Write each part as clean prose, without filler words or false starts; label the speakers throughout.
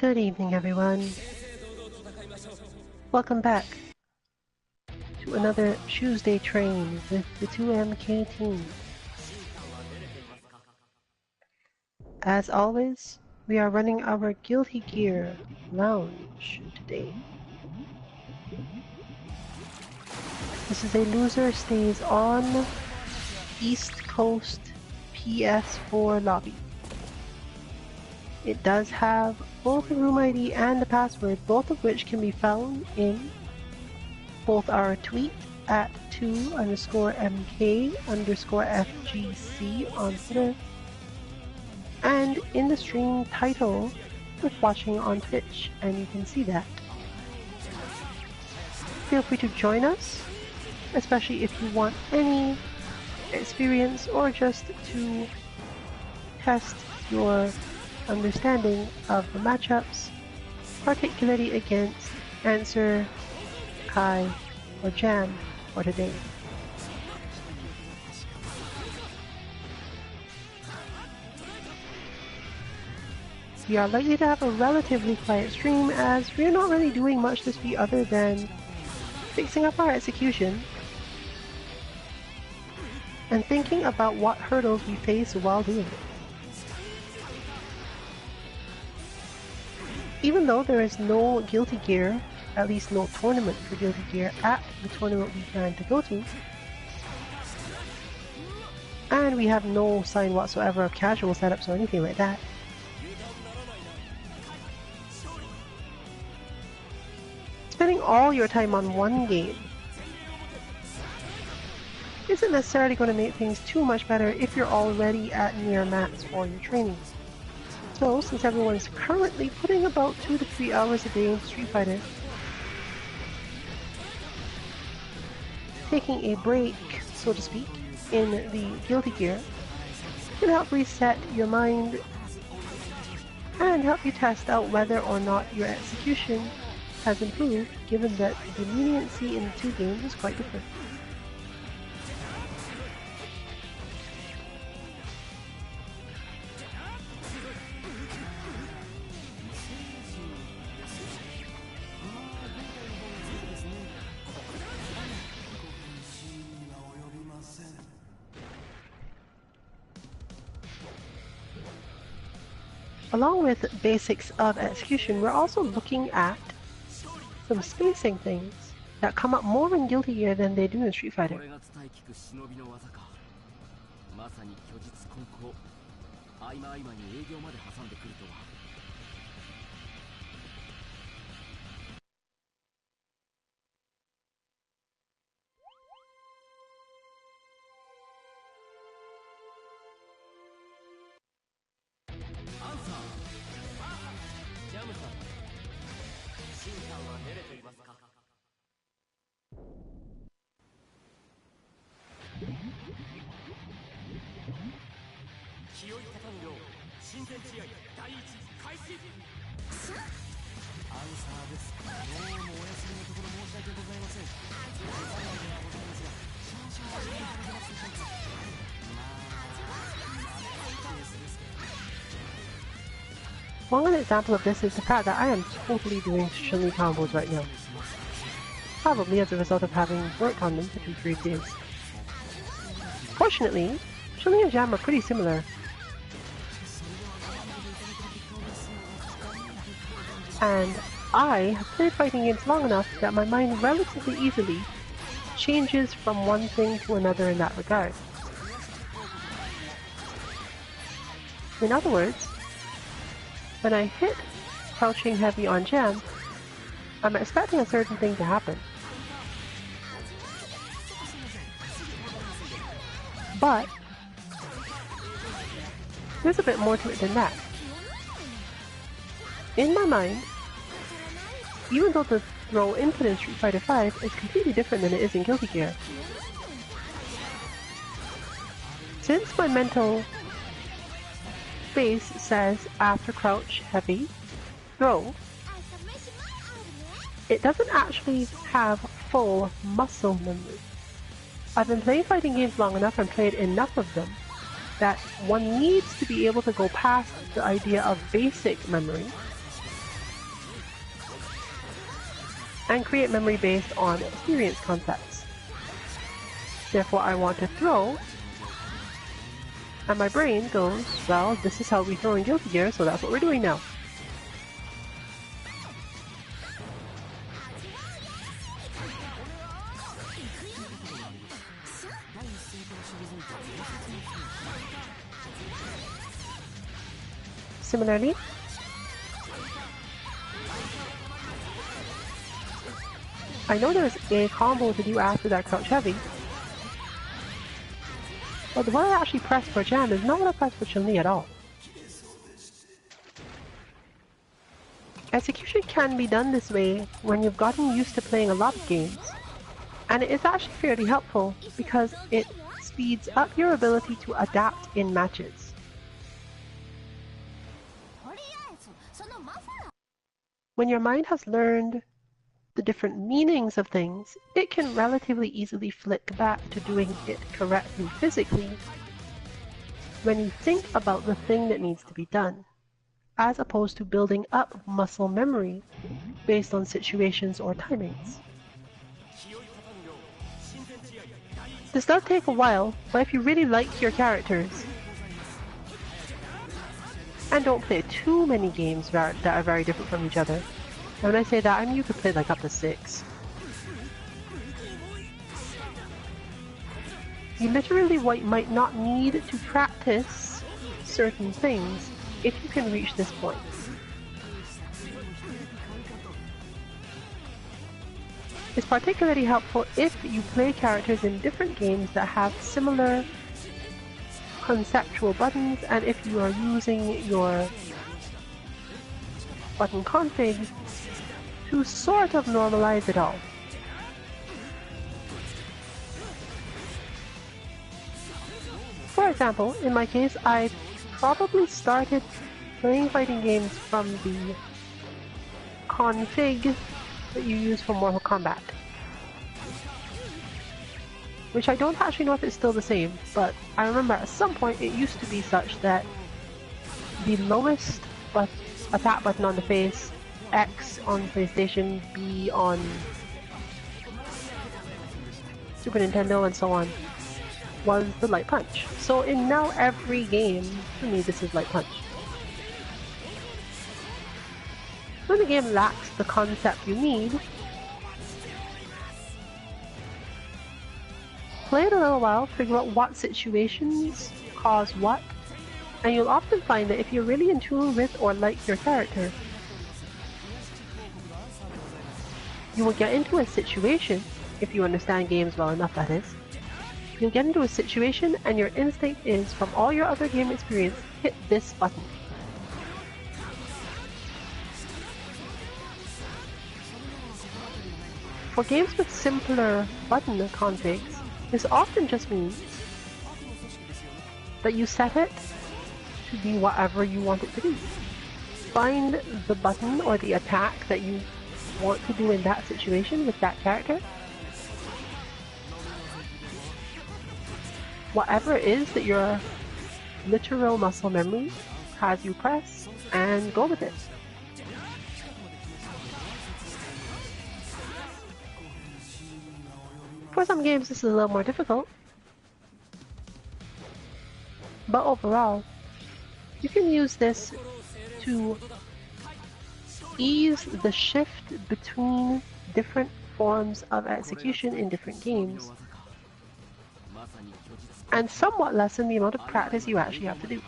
Speaker 1: Good evening, everyone. Welcome back to another Tuesday train with the 2MK team. As always, we are running our Guilty Gear Lounge today. This is a loser stays on East Coast PS4 lobby. It does have both the room ID and the password, both of which can be found in both our tweet at 2_MK_FGC on Twitter and in the stream title if watching on Twitch, and you can see that. Feel free to join us, especially if you want any experience or just to test your understanding of the matchups, particularly against Answer, Kai, or Jam for today. We are likely to have a relatively quiet stream as we're not really doing much this week other than fixing up our execution and thinking about what hurdles we face while doing it. Even though there is no Guilty Gear, at least no tournament for Guilty Gear at the tournament we plan to go to, and we have no sign whatsoever of casual setups or anything like that, spending all your time on one game isn't necessarily going to make things too much better if you're already at near max for your training. So, since everyone's currently putting about 2 to 3 hours a day into Street Fighter, taking a break, so to speak, in the Guilty Gear can help reset your mind and help you test out whether or not your execution has improved, given that the leniency in the two games is quite different. Along with basics of execution, we're also looking at some spacing things that come up more in Guilty Gear than they do in Street Fighter. One example of this is the fact that I am totally doing Chun-Li combos right now. Probably as a result of having worked on them for 2-3 days. Fortunately, Chun-Li and Jam are pretty similar. And I have played fighting games long enough that my mind relatively easily changes from one thing to another in that regard. In other words, when I hit crouching heavy on Jam, I'm expecting a certain thing to happen. But there's a bit more to it than that. In my mind, even though the throw input in Street Fighter V is completely different than it is in Guilty Gear, since my mental space says after crouch heavy throw, it doesn't actually have full muscle memory. I've been playing fighting games long enough and played enough of them that one needs to be able to go past the idea of basic memory and create memory based on experience concepts. Therefore, I want to throw, and my brain goes, well, this is how we throw in Guilty Gear, so that's what we're doing now. Similarly, I know there's a combo to do after that crouch heavy, but what I actually press for Jam is not what I press for Chun-Li at all. Execution can be done this way when you've gotten used to playing a lot of games, and it is actually fairly helpful because it speeds up your ability to adapt in matches. When your mind has learned the different meanings of things, it can relatively easily flick back to doing it correctly physically when you think about the thing that needs to be done, as opposed to building up muscle memory based on situations or timings. This does take a while, but if you really like your characters, and don't play too many games that are very different from each other. And when I say that, I mean you could play like up to 6. You literally might not need to practice certain things if you can reach this point. It's particularly helpful if you play characters in different games that have similar conceptual buttons, and if you are using your button config to sort of normalize it all. For example, in my case, I probably started playing fighting games from the config that you use for Mortal Kombat, which I don't actually know if it's still the same, but I remember at some point it used to be such that the lowest attack button on the face, X on PlayStation, B on Super Nintendo, and so on, was the light punch. So in now every game, for me, this is light punch. When the game lacks the concept you need, play it a little while, figure out what situations cause what, and you'll often find that if you're really in tune with or like your character, you will get into a situation, if you understand games well enough that is, you'll get into a situation and your instinct is, from all your other game experience, hit this button. For games with simpler button configs, this often just means that you set it to be whatever you want it to be. Find the button or the attack that you want to do in that situation with that character. Whatever it is that your literal muscle memory has you press, and go with it. For some games this is a little more difficult, but overall, you can use this to ease the shift between different forms of execution in different games, and somewhat lessen the amount of practice you actually have to do.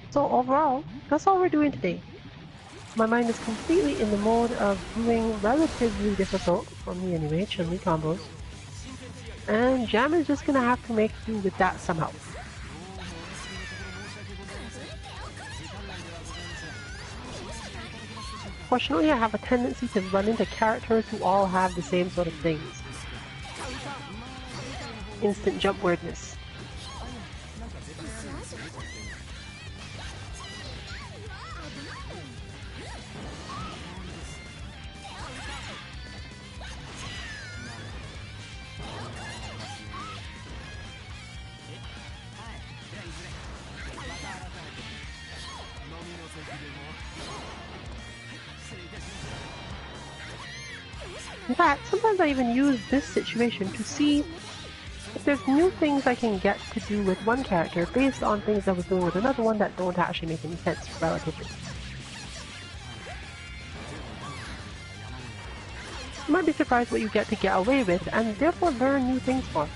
Speaker 1: So overall, that's all we're doing today. My mind is completely in the mode of doing relatively difficult, for me anyway, Chun-Li combos. And Jam is just gonna have to make do with that somehow. Fortunately, I have a tendency to run into characters who all have the same sort of things. Instant jump weirdness. In fact, sometimes I even use this situation to see if there's new things I can get to do with one character based on things I was doing with another one that don't actually make any sense relatively. You might be surprised what you get to get away with, and therefore learn new things for.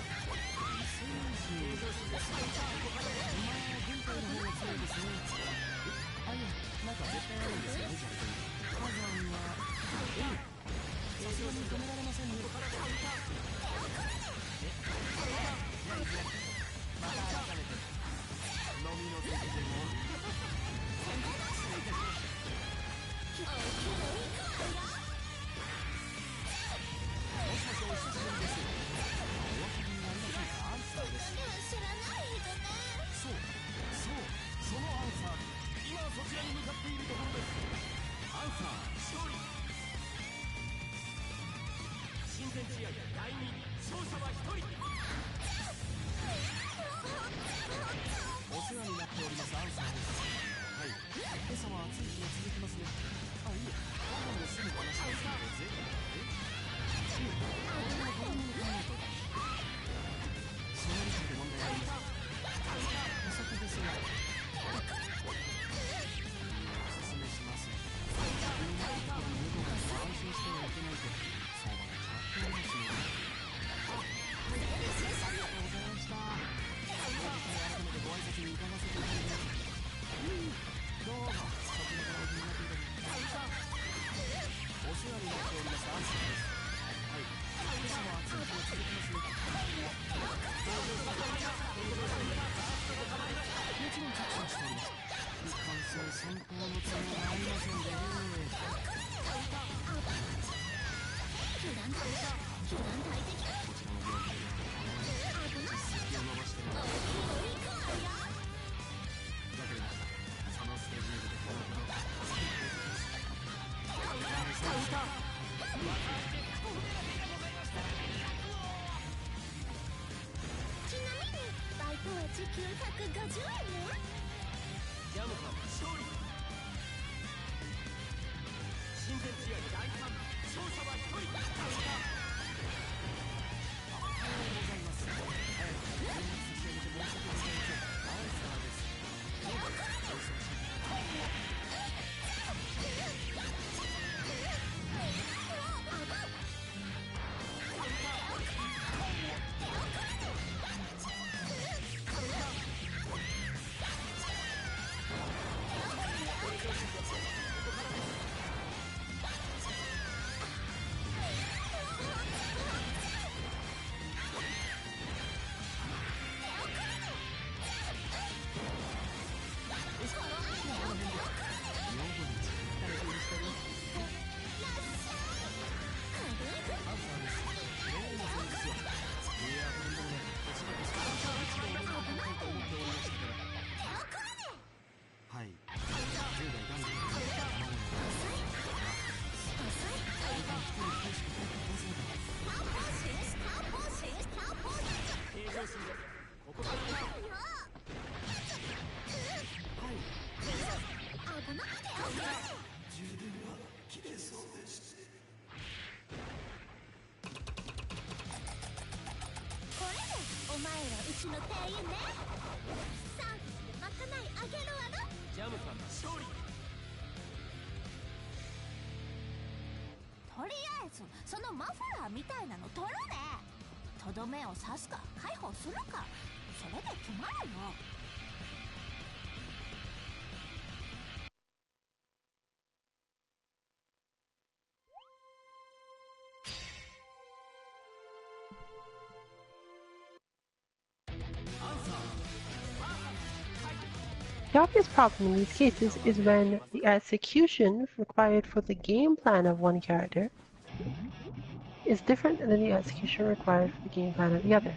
Speaker 1: The obvious problem in these cases is when the execution required for the game plan of one character is different than the execution required for the game plan of the other.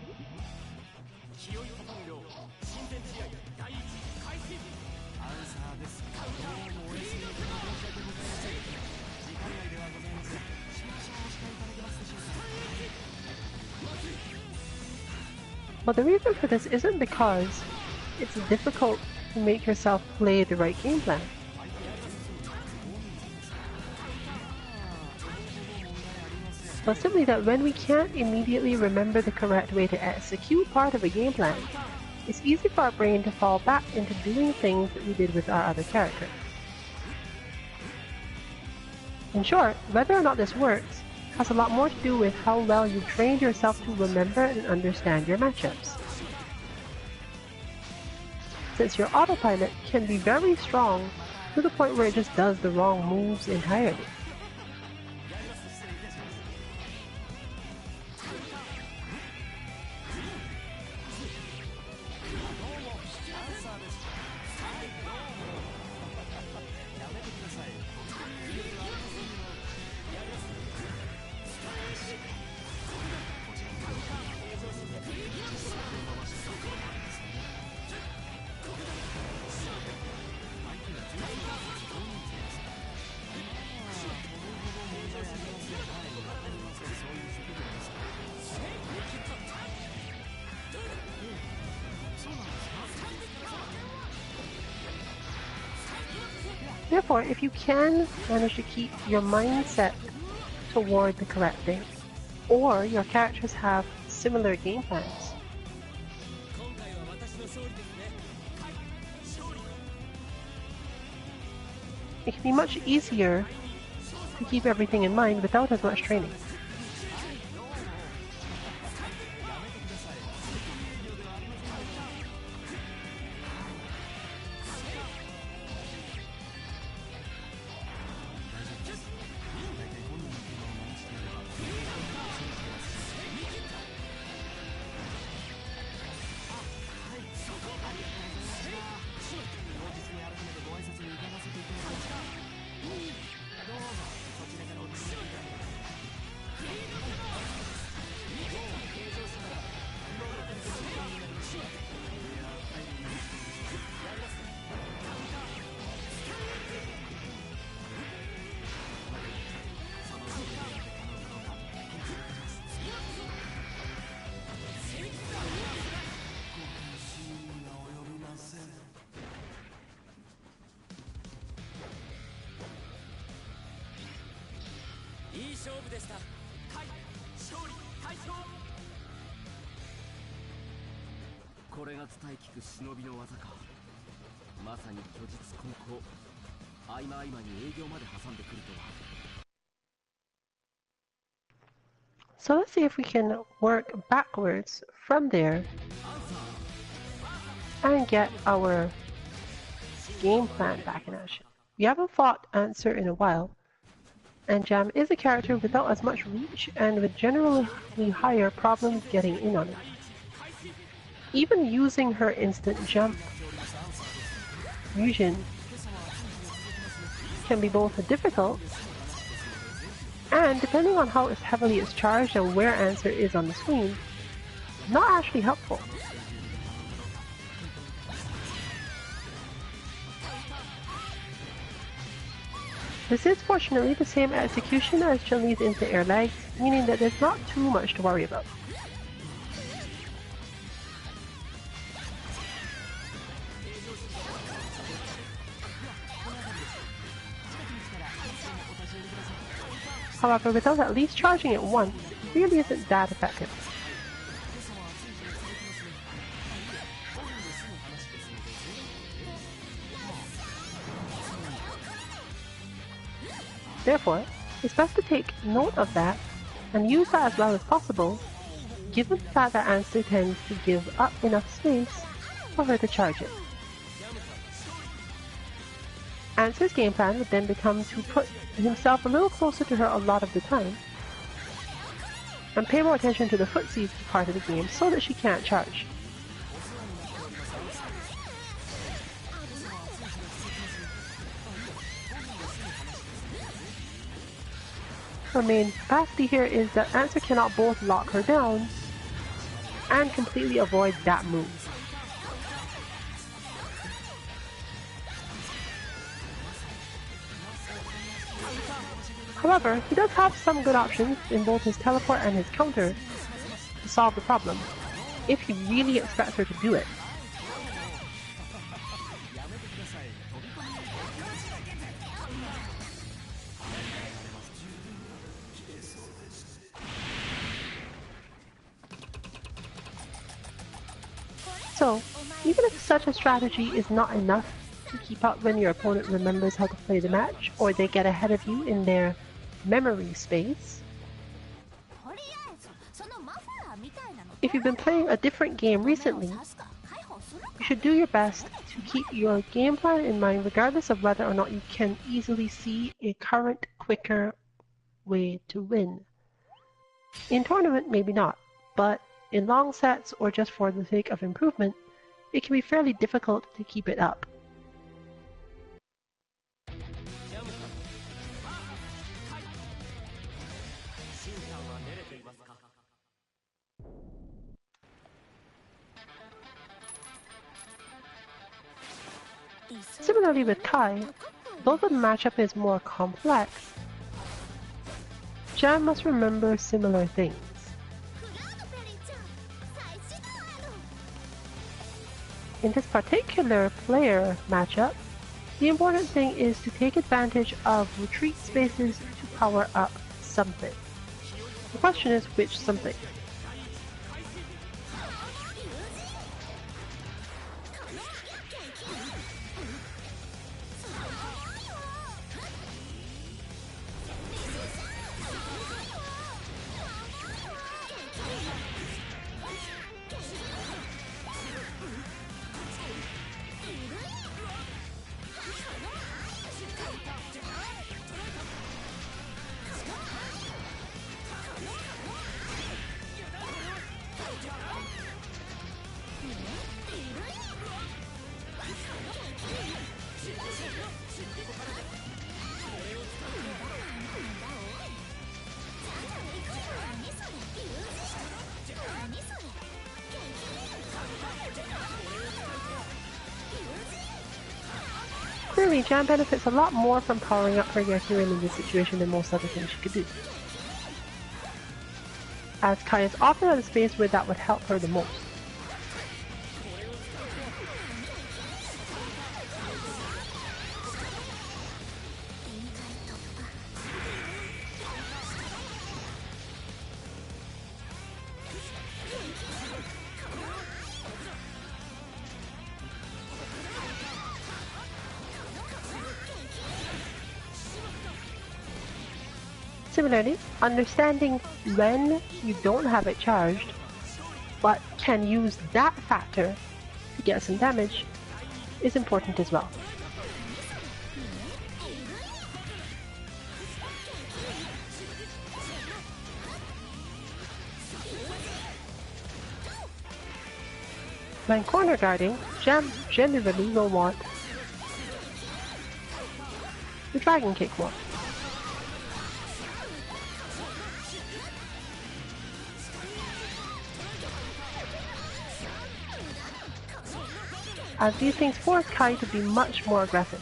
Speaker 1: But the reason for this isn't because it's difficult to make yourself play the right game plan. but simply that when we can't immediately remember the correct way to execute part of a game plan, it's easy for our brain to fall back into doing things that we did with our other character. In short, whether or not this works has a lot more to do with how well you've trained yourself to remember and understand your matchups. Since your autopilot can be very strong to the point where it just does the wrong moves entirely. Therefore, if you can manage to keep your mindset toward the correct thing, or your characters have similar game plans, it can be much easier to keep everything in mind without as much training. So let's see if we can work backwards from there and get our game plan back in action. We haven't fought Answer in a while, and Jam is a character without as much reach and with generally higher problems getting in on it. Even using her instant jump fusion can be both difficult and, depending on how heavily it's charged and where Answer is on the screen, not actually helpful. This is fortunately the same execution as Chun-Li's into air legs, meaning that there's not too much to worry about. However, without at least charging it once, it really isn't that effective. Therefore, it's best to take note of that and use that as well as possible, given the fact that Answer tends to give up enough space for her to charge it. Answer's game plan would then become to put himself a little closer to her a lot of the time, and pay more attention to the footsies part of the game so that she can't charge. Her main capacity here is that Answer cannot both lock her down and completely avoid that move. However, he does have some good options in both his teleport and his counter to solve the problem, if he really expects her to do it. So, even if such a strategy is not enough to keep up when your opponent remembers how to play the match, or they get ahead of you in their memory space, if you've been playing a different game recently, you should do your best to keep your game plan in mind regardless of whether or not you can easily see a current, quicker way to win. In tournament, maybe not, but in long sets or just for the sake of improvement, it can be fairly difficult to keep it up. Similarly with Kai, though the matchup is more complex, Jam must remember similar things. In this particular player matchup, the important thing is to take advantage of retreat spaces to power up something. The question is which something. Clearly, Jam benefits a lot more from powering up her Yakirin in this situation than most other things she could do, as Kai is often at a space where that would help her the most. Similarly, understanding when you don't have it charged, but can use that factor to get some damage, is important as well. When corner guarding, Jam generally will want the Dragon Kick one. As these things force Kai to be much more aggressive.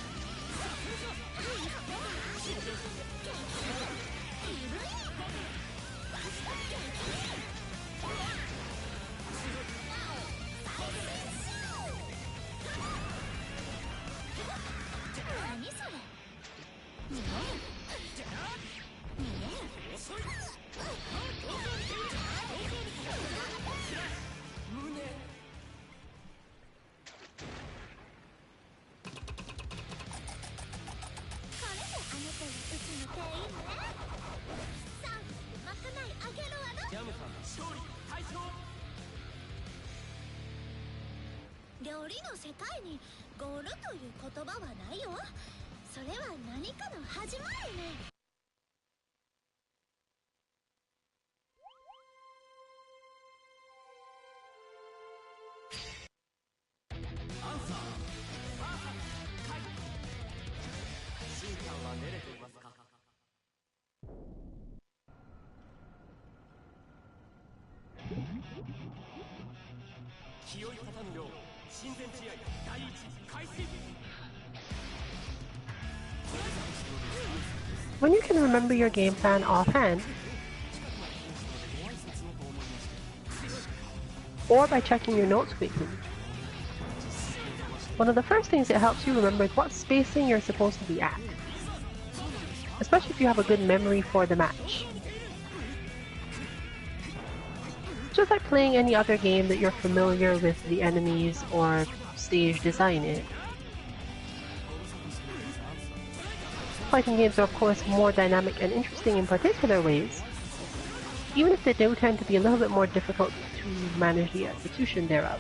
Speaker 1: When you can remember your game plan offhand, or by checking your notes quickly, one of the first things it helps you remember is what spacing you're supposed to be at, especially if you have a good memory for the match. just like playing any other game that you're familiar with the enemies or stage design in. Fighting games are of course more dynamic and interesting in particular ways, even if they do tend to be a little bit more difficult to manage the execution thereof.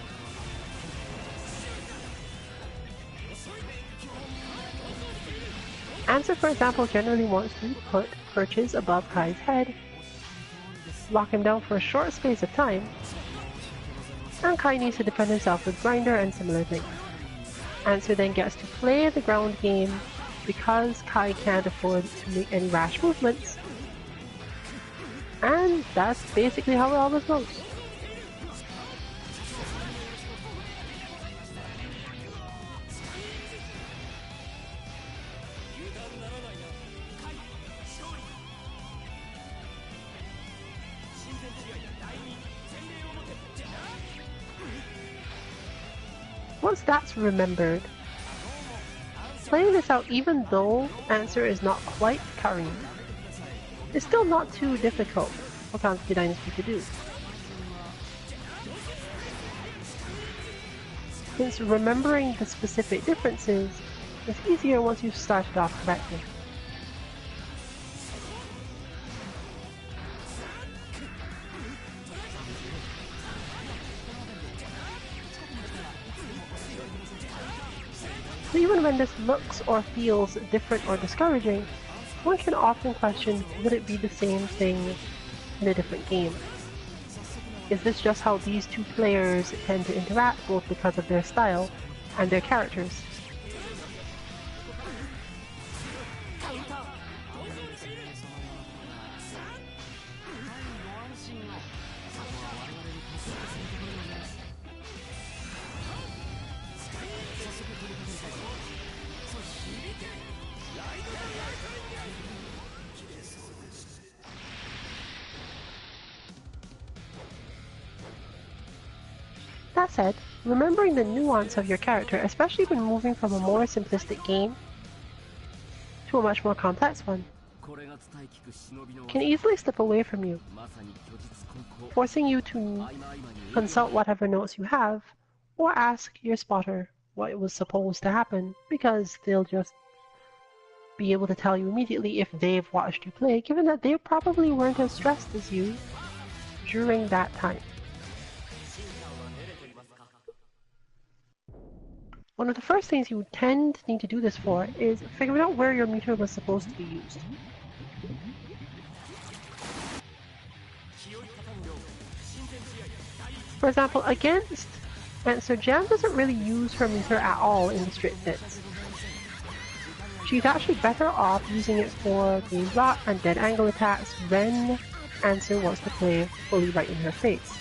Speaker 1: Answer, for example, generally wants to put perches above Kai's head, lock him down for a short space of time, and Kai needs to defend himself with Grinder and similar things. Answer then gets to play the ground game because Kai can't afford to make any rash movements, and that's basically how it always goes. Once that's remembered, playing this out even though Answer is not quite Karin, is still not too difficult for Fantasy Dynasty to do. Since remembering the specific differences is easier once you've started off correctly. So even when this looks or feels different or discouraging, one can often question, would it be the same thing in a different game? Is this just how these two players tend to interact, both because of their style and their characters? That said, remembering the nuance of your character, especially when moving from a more simplistic game to a much more complex one, can easily slip away from you, forcing you to consult whatever notes you have, or ask your spotter what was supposed to happen, because they'll just be able to tell you immediately if they've watched you play, given that they probably weren't as stressed as you during that time. One of the first things you tend to need to do this for is figuring out where your meter was supposed to be used. For example, against Answer, Jam doesn't really use her meter at all in the straight fits. She's actually better off using it for game block and dead angle attacks when Answer wants to play fully right in her face.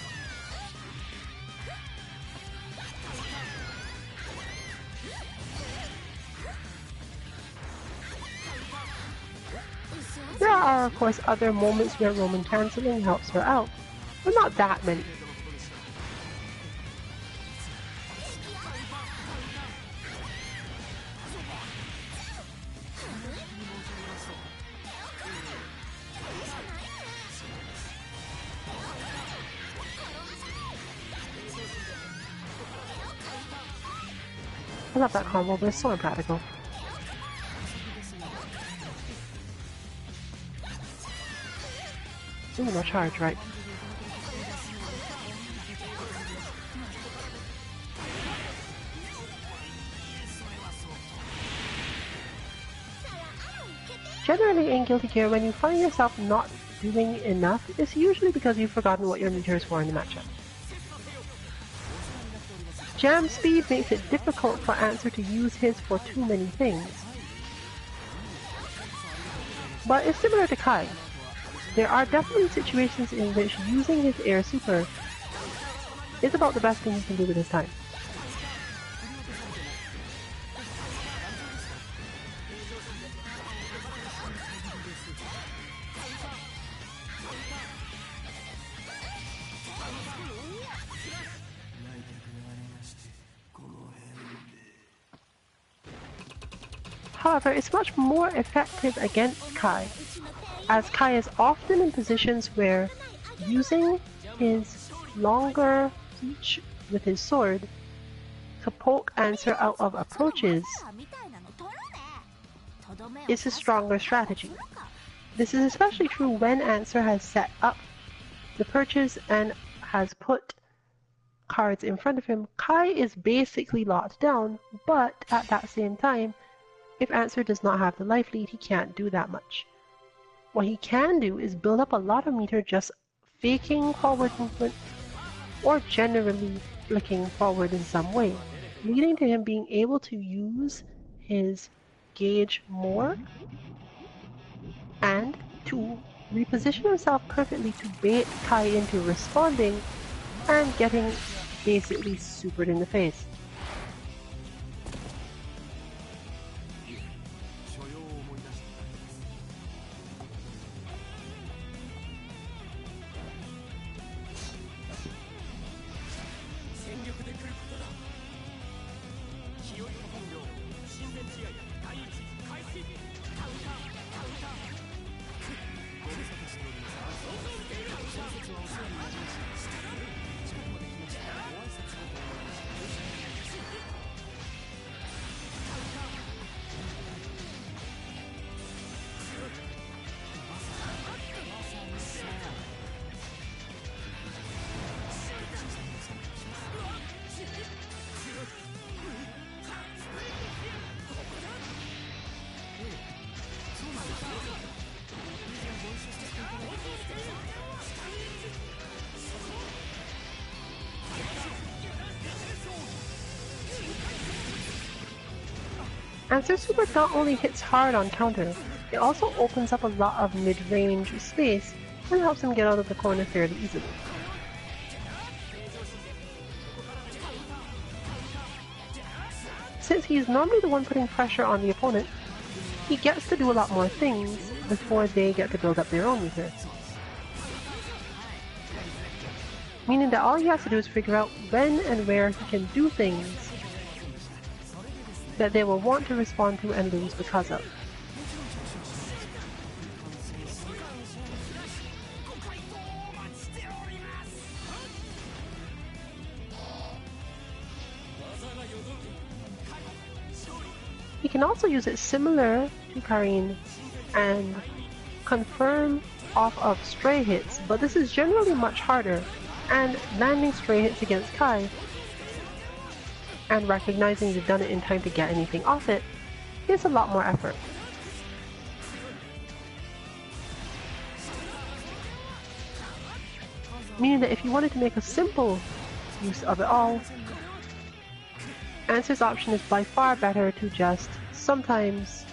Speaker 1: There are, of course, other moments where Roman cancelling helps her out, but not that many. I love that combo, but it's so impractical. Ooh, no charge, right. Generally in Guilty Gear, when you find yourself not doing enough, it's usually because you've forgotten what your meter is for in the matchup. Jam speed makes it difficult for Answer to use his for too many things. But it's similar to Kai. There are definitely situations in which using his air super is about the best thing he can do with his time. However, it's much more effective against Kai, as Kai is often in positions where using his longer reach with his sword to poke Answer out of approaches is a stronger strategy. This is especially true when Answer has set up the perches and has put cards in front of him. Kai is basically locked down, but at that same time, if Answer does not have the life lead, he can't do that much. What he can do is build up a lot of meter just faking forward movement or generally flicking forward in some way, leading to him being able to use his gauge more and to reposition himself perfectly to bait Kai into responding and getting basically supered in the face. Answer Super not only hits hard on counter, it also opens up a lot of mid-range space and helps him get out of the corner fairly easily. Since he is normally the one putting pressure on the opponent, he gets to do a lot more things before they get to build up their own meter. Meaning that all he has to do is figure out when and where he can do things that they will want to respond to and lose because of. He can also use it similar to Karin and confirm off of stray hits, but this is generally much harder, and landing stray hits against Kai and recognizing you've done it in time to get anything off it is a lot more effort. Meaning that if you wanted to make a simple use of it all, Answer's option is by far better to just sometimes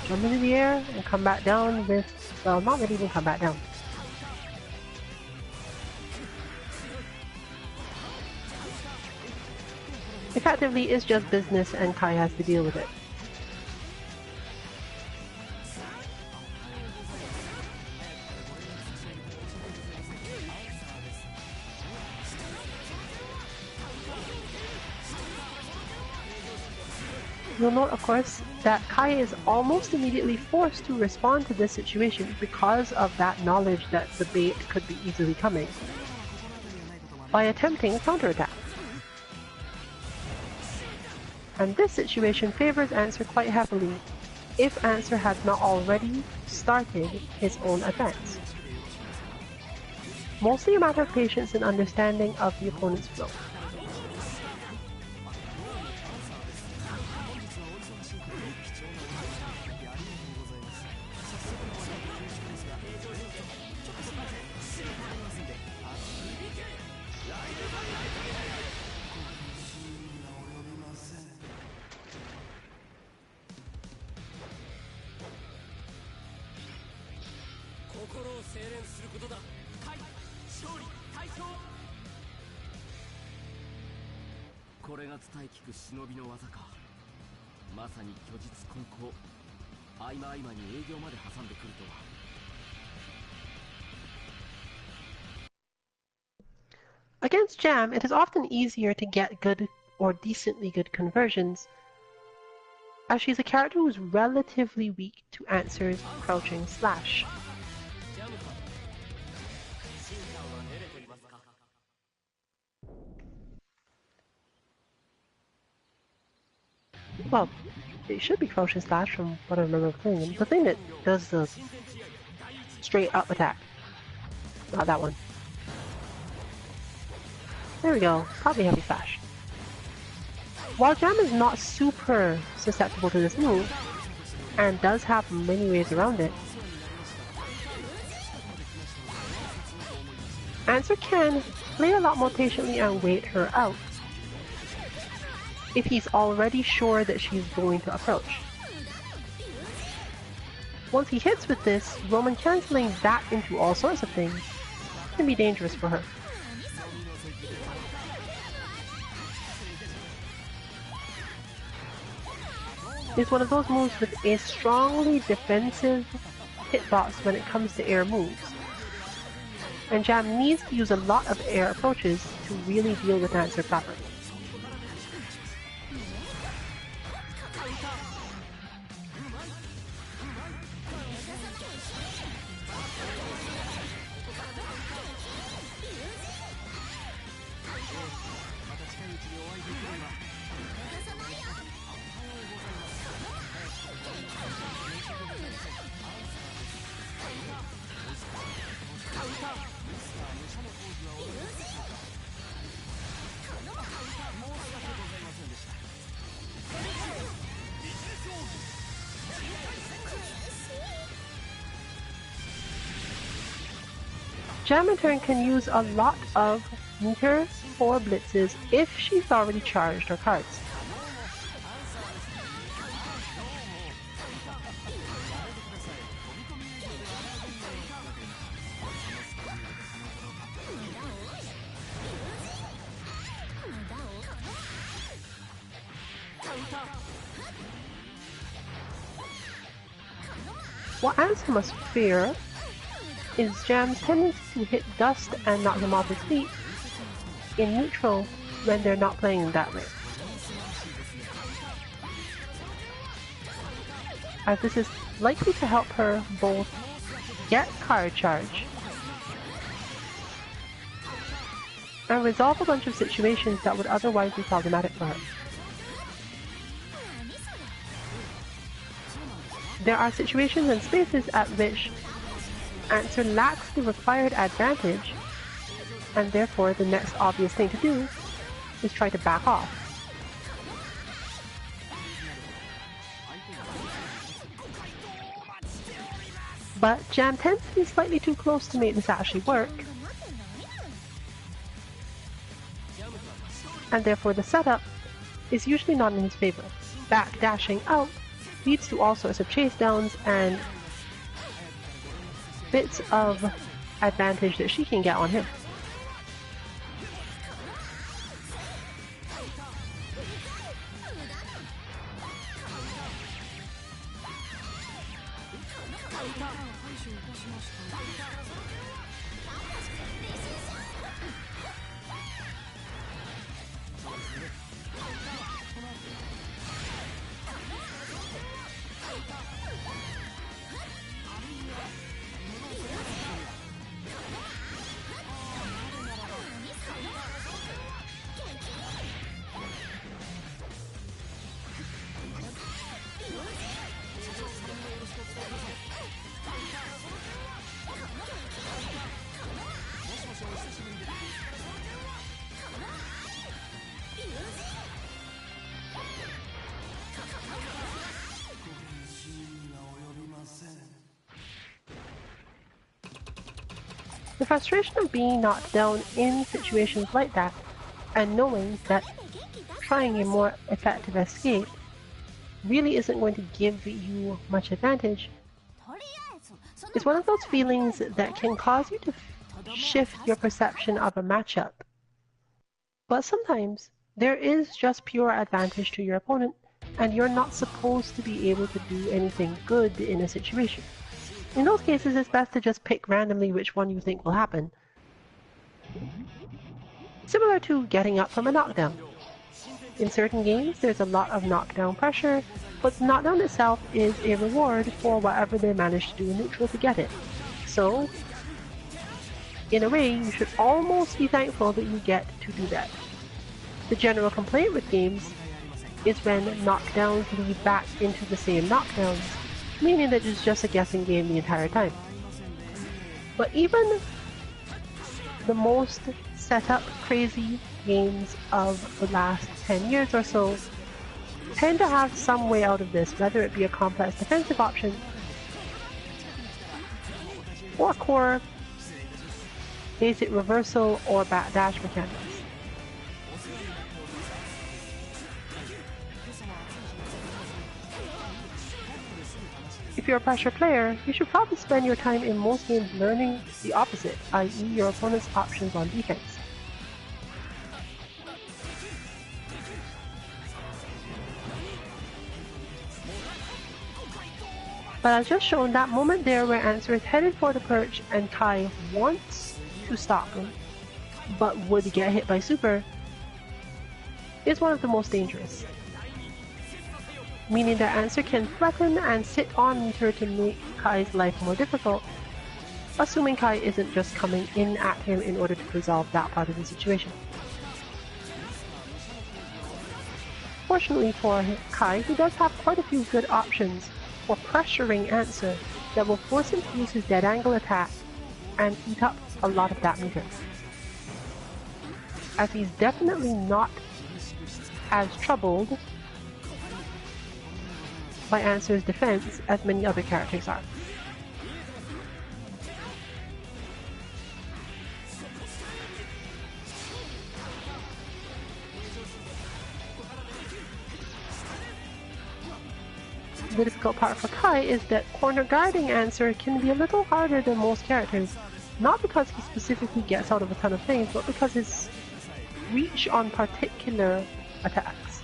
Speaker 1: jump into the air and come back down with, well, not really even come back down. Effectively, it's just business and Kai has to deal with it. You'll note, of course, that Kai is almost immediately forced to respond to this situation because of that knowledge that the bait could be easily coming, by attempting a counterattack. And this situation favors Answer quite heavily if Answer had not already started his own advance. Mostly a matter of patience and understanding of the opponent's flow. Against Jam, it is often easier to get good or decently good conversions, as she's a character who is relatively weak to Answer's crouching slash. Well, it should be Crouching Slash from what I remember playing them. The thing that does the straight up attack. Not that one. There we go. Probably Heavy Slash. While Jam is not super susceptible to this move, and does have many ways around it, Answer can play a lot more patiently and wait her out if he's already sure that she's going to approach. Once he hits with this, Roman cancelling that into all sorts of things can be dangerous for her. It's one of those moves with a strongly defensive hitbox when it comes to air moves. And Jam needs to use a lot of air approaches to really deal with Answer properly. Jam in turn can use a lot of meters or blitzes if she's already charged her cards. What Answer must fear is Jam's tendency to hit Dust and knock him off his feet in neutral when they're not playing that way. As this is likely to help her both get card charge and resolve a bunch of situations that would otherwise be problematic for her. There are situations and spaces at which Answer lacks the required advantage, and therefore the next obvious thing to do is try to back off. But Jam tends to be slightly too close to make this actually work, and therefore the setup is usually not in his favor. Back dashing out leads to all sorts of chase downs and bits of advantage that she can get on him. The frustration of being knocked down in situations like that, and knowing that trying a more effective escape really isn't going to give you much advantage, is one of those feelings that can cause you to shift your perception of a matchup. But sometimes there is just pure advantage to your opponent, and you're not supposed to be able to do anything good in a situation. In those cases, it's best to just pick randomly which one you think will happen. Similar to getting up from a knockdown. In certain games, there's a lot of knockdown pressure, but the knockdown itself is a reward for whatever they manage to do in neutral to get it. So, in a way, you should almost be thankful that you get to do that. The general complaint with games is when knockdowns lead back into the same knockdowns, meaning that it's just a guessing game the entire time. But even the most set-up crazy games of the last 10 years or so tend to have some way out of this, whether it be a complex defensive option or core basic reversal or backdash mechanics. If you're a pressure player, you should probably spend your time in most games learning the opposite, i.e. your opponent's options on defense. But as just shown, that moment there where Answer is headed for the perch and Kai wants to stop him, but would get hit by super, is one of the most dangerous. Meaning that Answer can threaten and sit on meter to make Kai's life more difficult, assuming Kai isn't just coming in at him in order to resolve that part of the situation. Fortunately for Kai, he does have quite a few good options for pressuring Answer that will force him to use his dead angle attack and eat up a lot of that meter. As he's definitely not as troubled by Answer's defense as many other characters are. The difficult part for Kai is that corner guarding Answer can be a little harder than most characters, not because he specifically gets out of a ton of things, but because his reach on particular attacks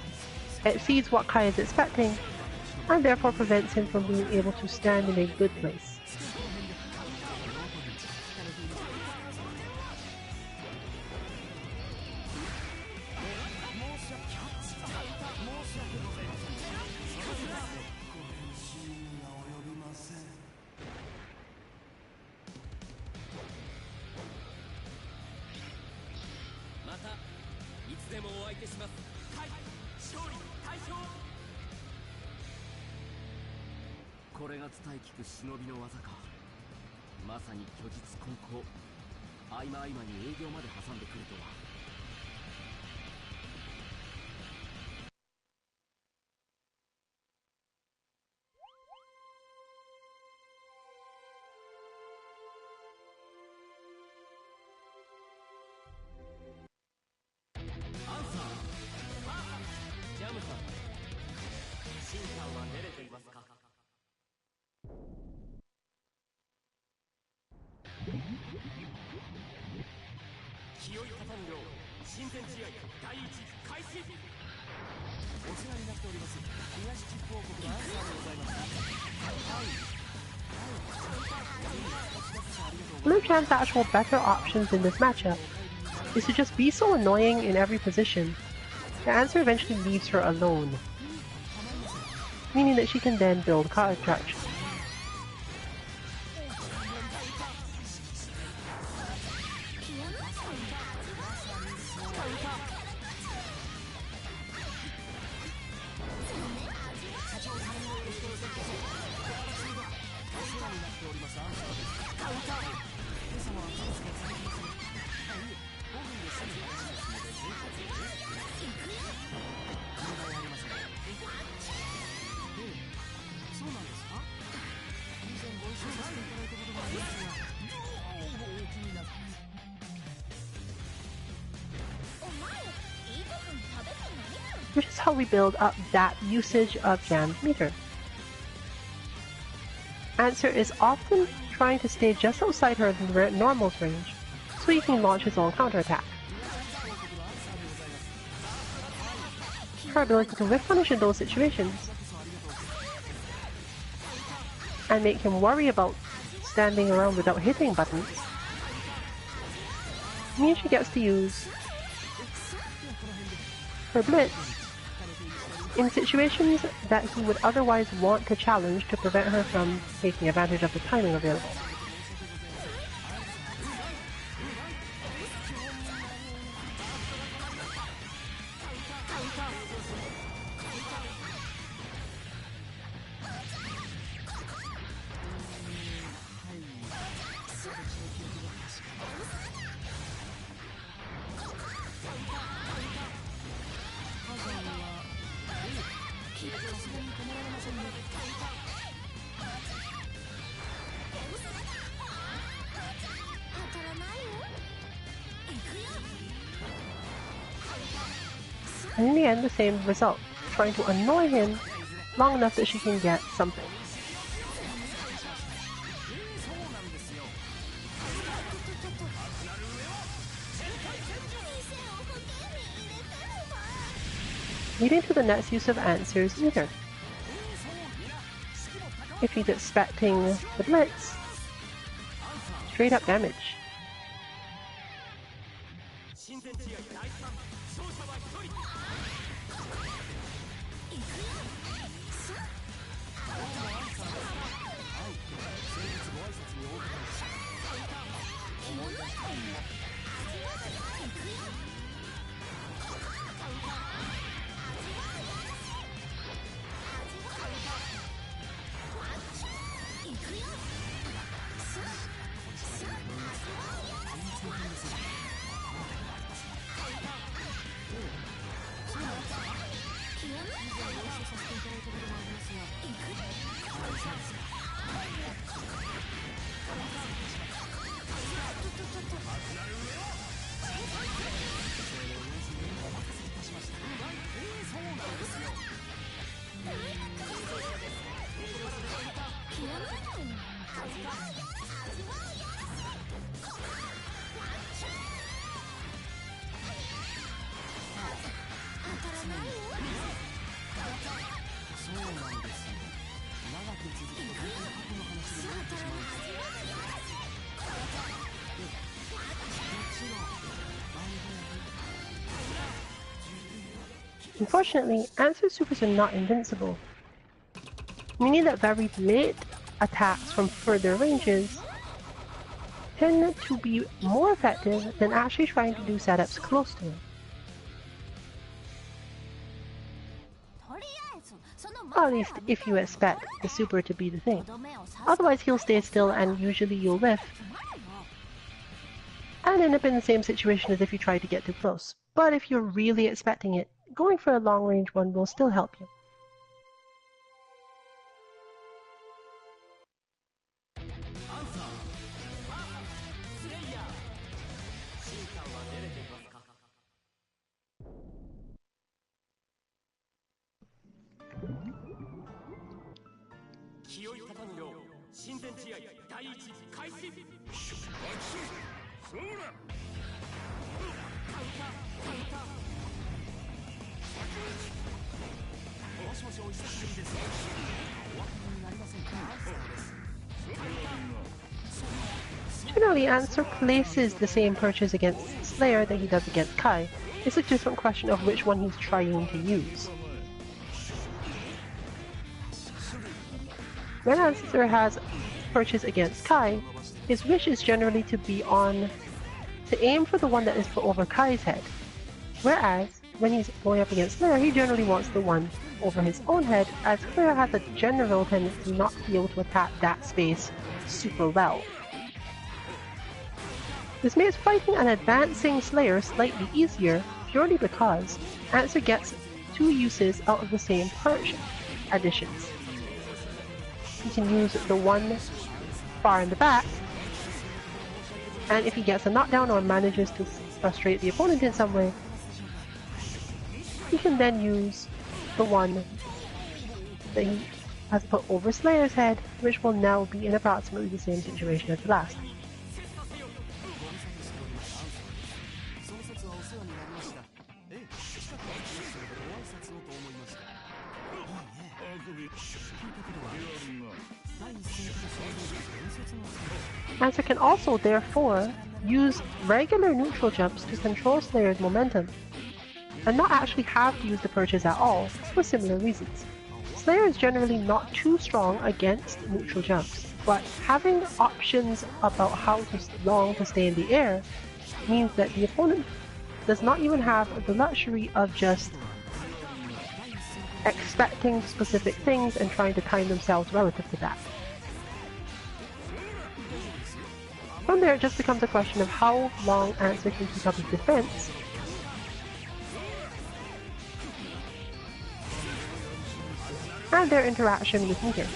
Speaker 1: exceeds what Kai is expecting, and therefore prevents him from being able to stand in a good place. Liu-Chan's actual better options in this matchup is to just be so annoying in every position that Answer eventually leaves her alone, meaning that she can then build card attraction. Which is how we build up that usage of Jam's meter. Answer is often trying to stay just outside her normal's range, so he can launch his own counterattack. Her ability to whiff punish in those situations and make him worry about standing around without hitting buttons means she gets to use her blitz in situations that he would otherwise want to challenge to prevent her from taking advantage of the timing available. And in the end, the same result, trying to annoy him long enough that she can get something. Leading to the next use of answers either. If he's expecting the blitz, straight up damage. Unfortunately, answer supers are not invincible, meaning that very late attacks from further ranges tend to be more effective than actually trying to do setups close to him. Or at least if you expect the super to be the thing. Otherwise he'll stay still and usually you'll whiff and end up in the same situation as if you tried to get too close. But if you're really expecting it, going for a long range one will still help you. Generally, Answer places the same purchase against Slayer that he does against Kai. It's a different question of which one he's trying to use. When Answer has purchase against Kai, his wish is generally to aim for the one that is put over Kai's head. Whereas, when he's going up against Slayer, he generally wants the one over his own head, as Slayer has a general tendency not to be able to attack that space super well. This makes fighting an advancing Slayer slightly easier, purely because Answer gets two uses out of the same purge additions. He can use the one far in the back, and if he gets a knockdown or manages to frustrate the opponent in some way, he can then use the one that he has put over Slayer's head, which will now be in approximately the same situation as the last. Answer can also, therefore, use regular neutral jumps to control Slayer's momentum, and not actually have to use the purchase at all, for similar reasons. Slayer is generally not too strong against neutral jumps, but having options about how long to stay in the air means that the opponent does not even have the luxury of just expecting specific things and trying to time themselves relative to that. From there, it just becomes a question of how long Answer can keep up his defense, and their interaction with meter.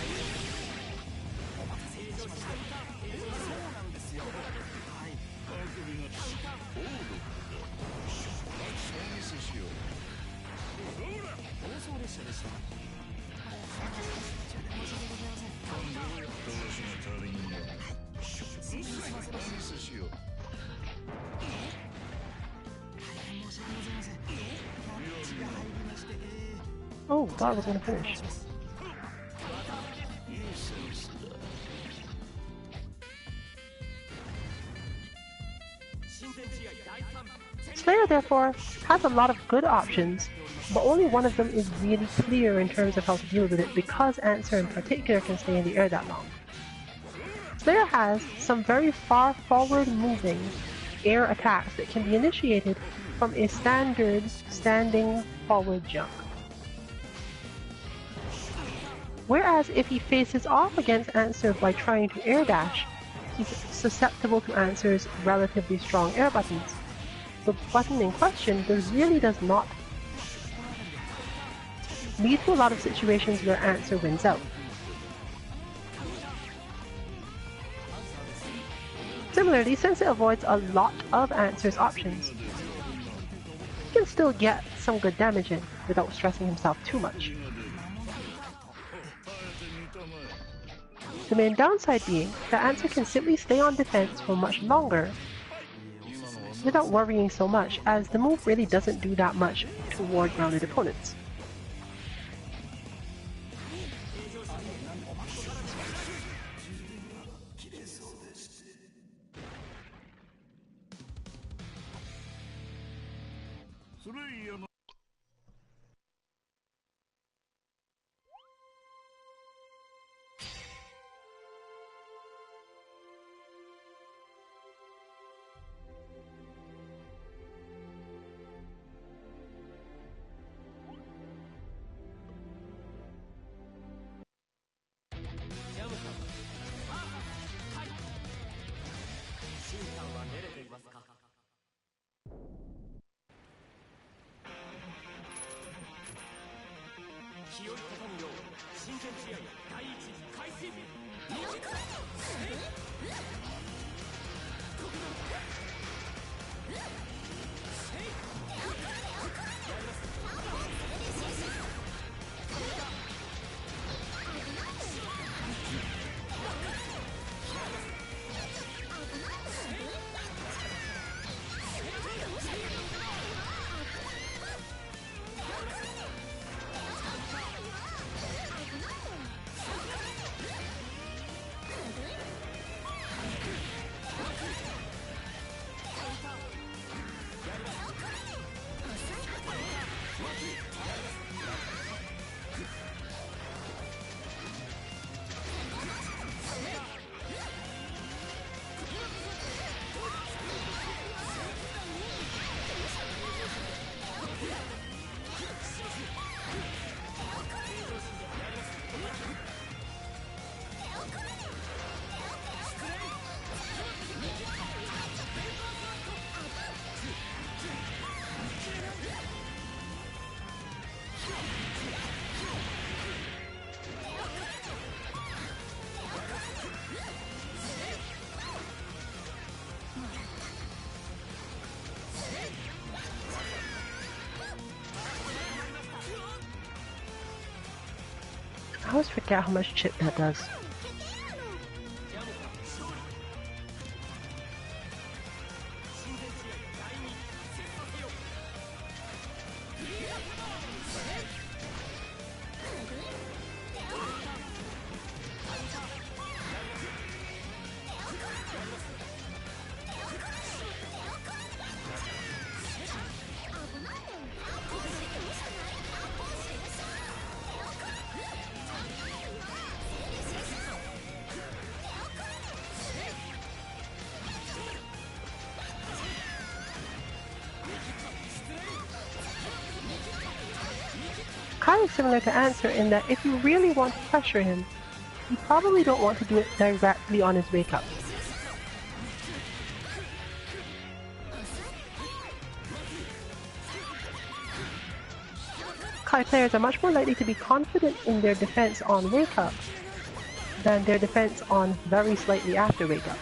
Speaker 1: Oh, thought I was gonna finish. Slayer, therefore, has a lot of good options, but only one of them is really clear in terms of how to deal with it because Answer in particular can stay in the air that long. Slayer has some very far forward moving air attacks that can be initiated from a standard standing forward jump. Whereas if he faces off against Answer by trying to air dash, he's susceptible to Answer's relatively strong air buttons. The button in question really does not lead to a lot of situations where Answer wins out. Similarly, since it avoids a lot of Answer's options, he can still get some good damage in without stressing himself too much. The main downside being that Answer can simply stay on defense for much longer without worrying so much, as the move really doesn't do that much toward grounded opponents. I always forget how much chip that does. Kind of similar to Answer in that if you really want to pressure him, you probably don't want to do it directly on his wake up. Kai players are much more likely to be confident in their defense on Wake Up than their defense on very slightly after Wake Up.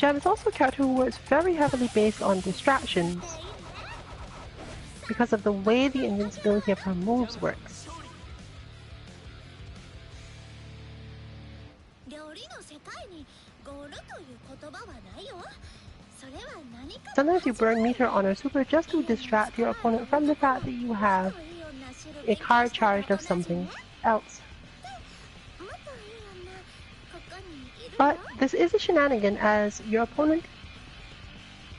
Speaker 1: Jam is also a character who was very heavily based on distractions because of the way the invincibility of her moves works. Sometimes you burn meter on her super just to distract your opponent from the fact that you have a card charged of something else. But this is a shenanigan, as your opponent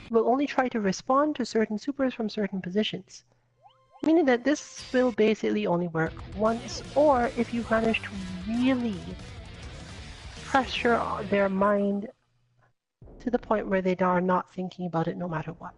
Speaker 1: will only try to respond to certain supers from certain positions, meaning that this will basically only work once, or if you manage to really pressure their mind to the point where they are not thinking about it no matter what.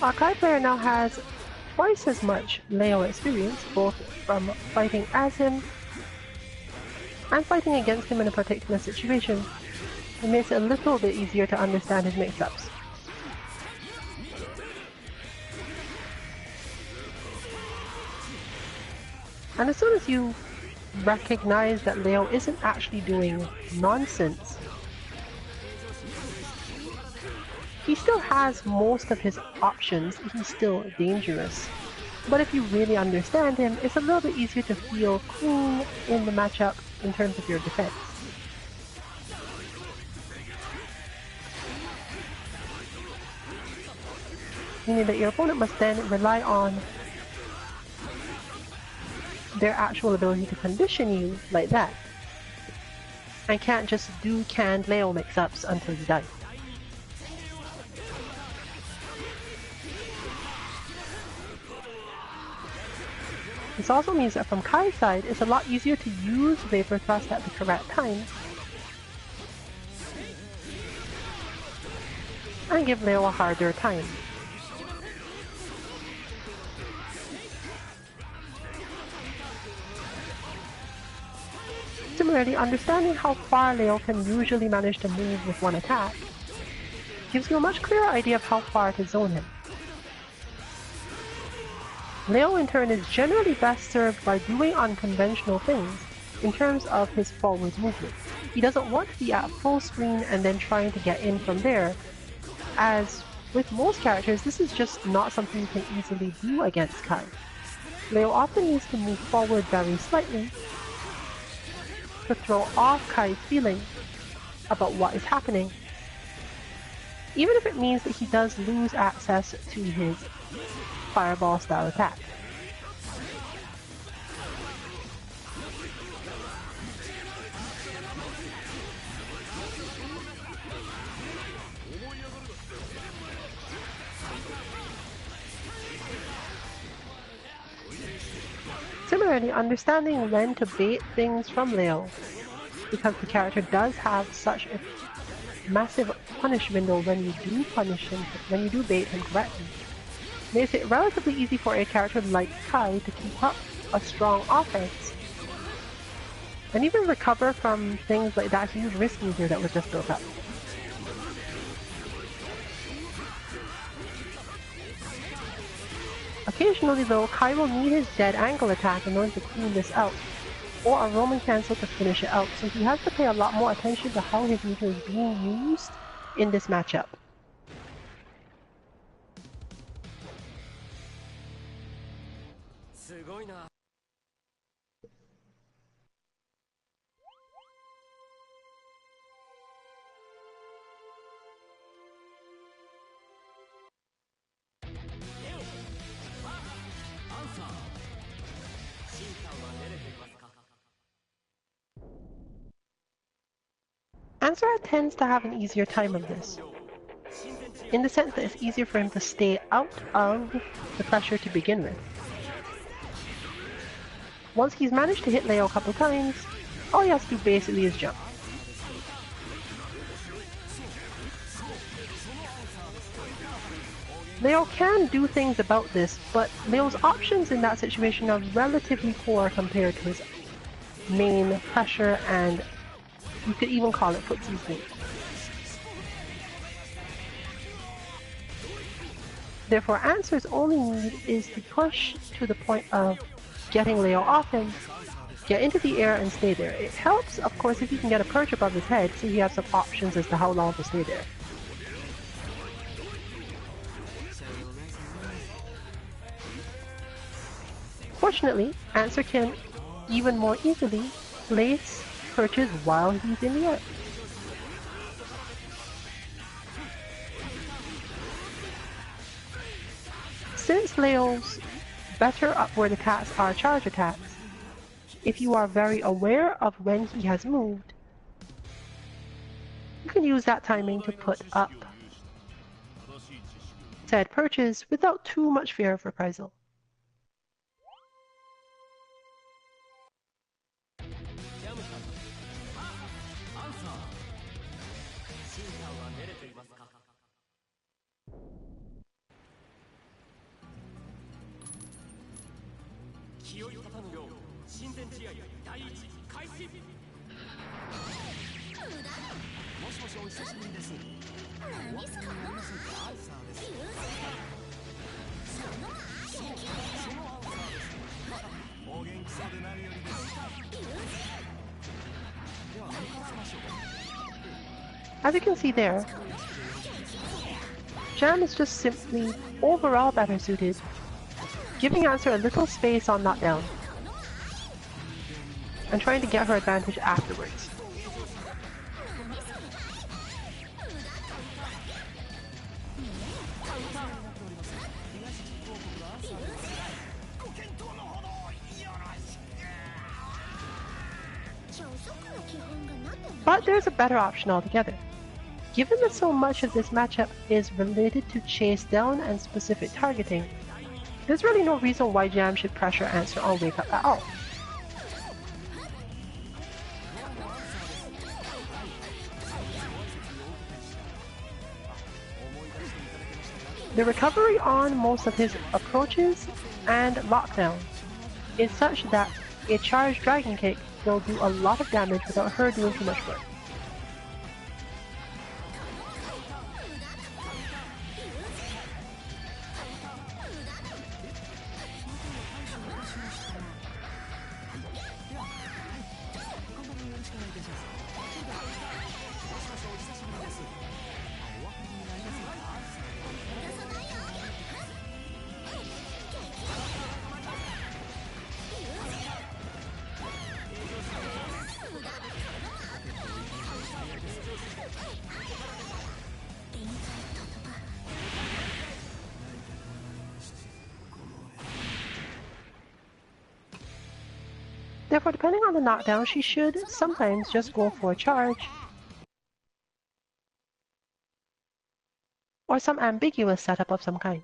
Speaker 1: Our Kai player now has twice as much Leo experience, both from fighting as him and fighting against him in a particular situation. It makes it a little bit easier to understand his mix-ups. And as soon as you recognize that Leo isn't actually doing nonsense, he still has most of his options, he's still dangerous. But if you really understand him, it's a little bit easier to feel clean in the matchup in terms of your defense. Meaning that your opponent must then rely on their actual ability to condition you like that. And can't just do canned Leo mix-ups until you die. This also means that from Kai's side, it's a lot easier to use Vapor Thrust at the correct time and give Leo a harder time. Similarly, understanding how far Leo can usually manage to move with one attack gives you a much clearer idea of how far to zone him. Leo in turn is generally best served by doing unconventional things in terms of his forward movement. He doesn't want to be at full screen and then trying to get in from there, as With most characters, this is just not something you can easily do against Kai. Leo often needs to move forward very slightly to throw off Kai's feeling about what is happening, even if it means that he does lose access to his fireball style attack. Similarly, understanding when to bait things from Leo, because the character does have such a massive punish window when you do bait him correctly, makes it relatively easy for a character like Kai to keep up a strong offense and even recover from things like that huge risk meter that was just built up. Occasionally though, Kai will need his dead angle attack in order to clean this out, or a Roman cancel to finish it out, so he has to pay a lot more attention to how his meter is being used in this matchup. Answer tends to have an easier time of this, in the sense that it's easier for him to stay out of the pressure to begin with. Once he's managed to hit Leo a couple times, all he has to do basically is jump. Leo can do things about this, but Leo's options in that situation are relatively poor compared to his main pressure, and you could even call it footsie's move. Therefore, Answer's only need is to push to the point of getting Leo off him, get into the air and stay there. It helps, of course, if you can get a perch above his head, so he has some options as to how long to stay there. Fortunately, Answer can even more easily place perches while he's in the air. Since Leo's better upward attacks are charge attacks, if you are very aware of when he has moved, you can use that timing to put up said perches without too much fear of reprisal. As you can see there, Jam is just simply overall better suited, giving Answer a little space on knockdown, and trying to get her advantage afterwards. But there's a better option altogether. Given that so much of this matchup is related to chase down and specific targeting, there's really no reason why Jam should pressure Answer on Wake Up at all. The recovery on most of his approaches and lockdown is such that a charged Dragon Kick will do a lot of damage without her doing too much work. Therefore, depending on the knockdown, she should sometimes just go for a charge, or some ambiguous setup of some kind.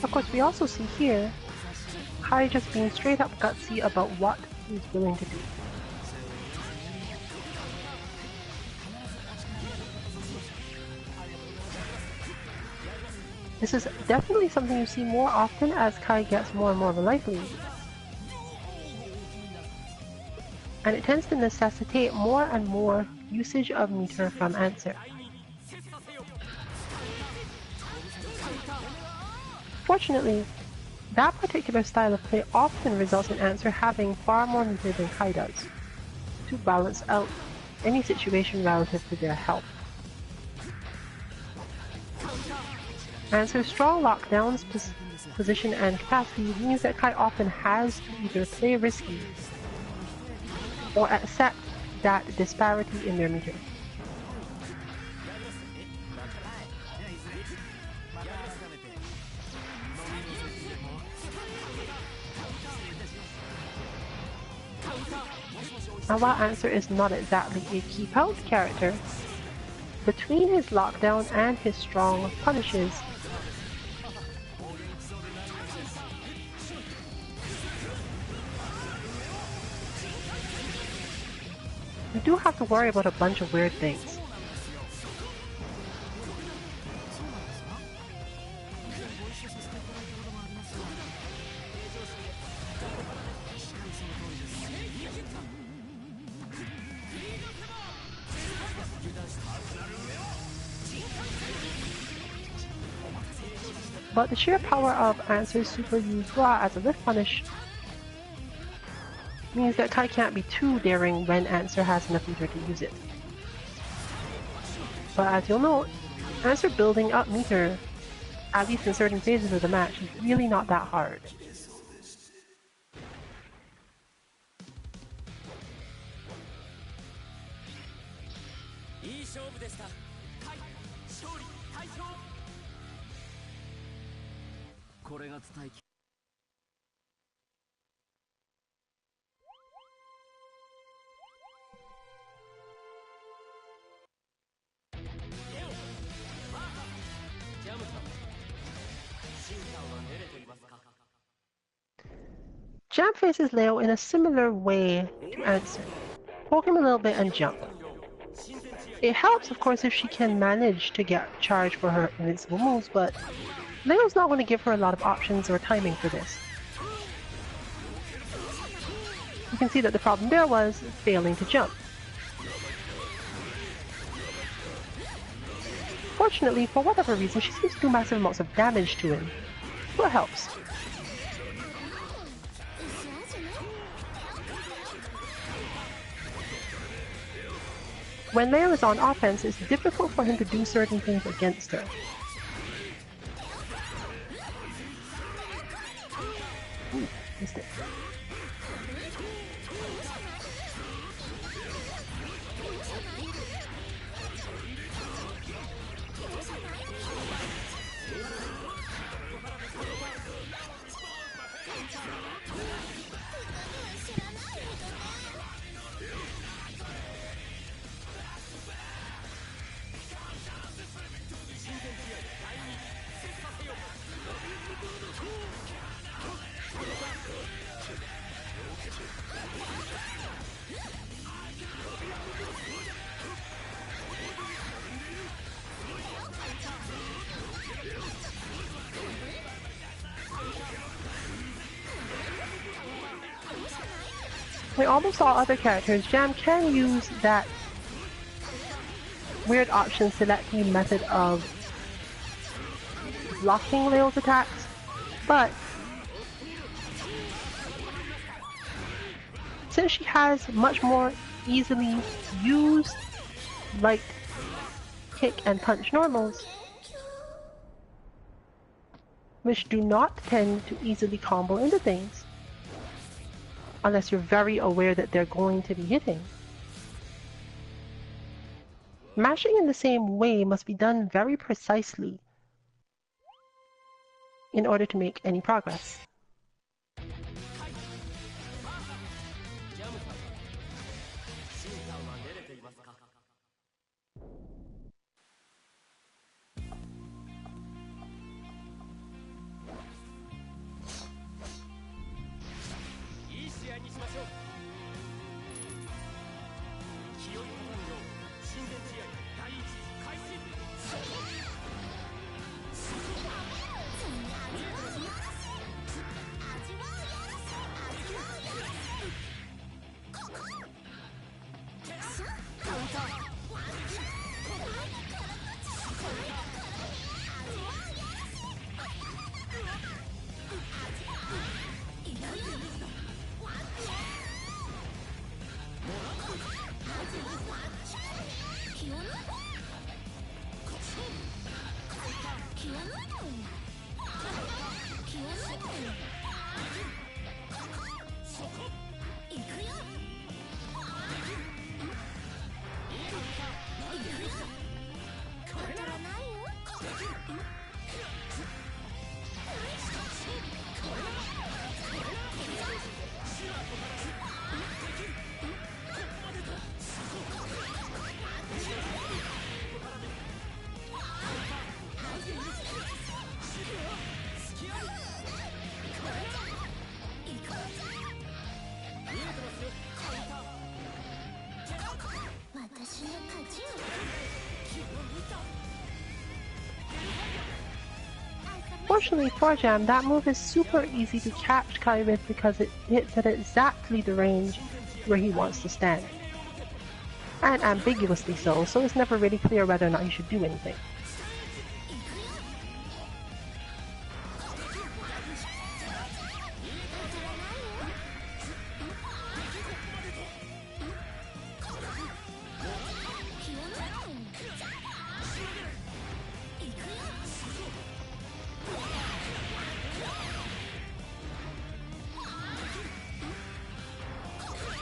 Speaker 1: Of course, we also see here Kai just being straight up gutsy about what he's willing to do. This is definitely something you see more often as Kai gets more and more of a life lead. And it tends to necessitate more and more usage of meter from Answer. Fortunately, that particular style of play often results in Answer having far more meter than Kai does, to balance out any situation relative to their health. Answer's strong lockdowns, position, and capacity means that Kai often has to either play risky or accept that disparity in their meter. And while Answer is not exactly a keep out character, between his lockdown and his strong punishes, we do have to worry about a bunch of weird things. But the sheer power of Answer's super used Ra as a lift punish means that Kai can't be too daring when Answer has enough meter to use it. But as you'll note, Answer building up meter, at least in certain phases of the match, is really not that hard. Jam faces Leo in a similar way to Answer. Poke him a little bit and jump. It helps, of course, if she can manage to get charge for her invincible moves, but Leo's not going to give her a lot of options or timing for this. You can see that the problem there was failing to jump. Fortunately, for whatever reason, she seems to do massive amounts of damage to him, so it helps. When Leo is on offense, it's difficult for him to do certain things against her. Ooh, missed it. Like almost all other characters, Jam can use that weird option selecting method of blocking Leo's attacks, but since she has much more easily used light kick and punch normals, which do not tend to easily combo into things, unless you're very aware that they're going to be hitting. Mashing in the same way must be done very precisely in order to make any progress. Fortunately for Jam, that move is super easy to catch Kai with because it hits at exactly the range where he wants to stand. And ambiguously so it's never really clear whether or not he should do anything.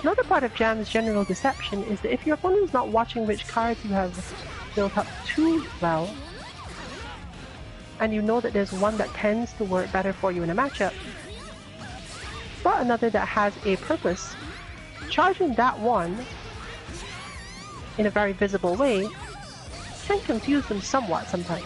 Speaker 1: Another part of Jam's general deception is that if your opponent is not watching which cards you have built up too well, and you know that there's one that tends to work better for you in a matchup, but another that has a purpose, charging that one in a very visible way can confuse them somewhat sometimes.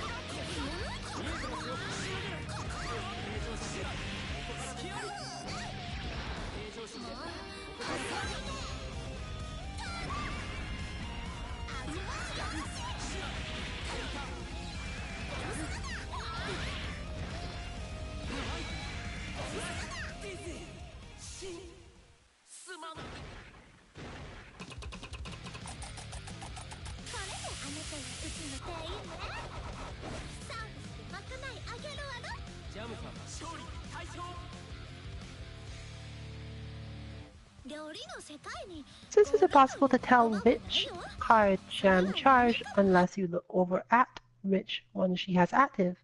Speaker 1: Since it's impossible to tell which card Jam charged unless you look over at which one she has active,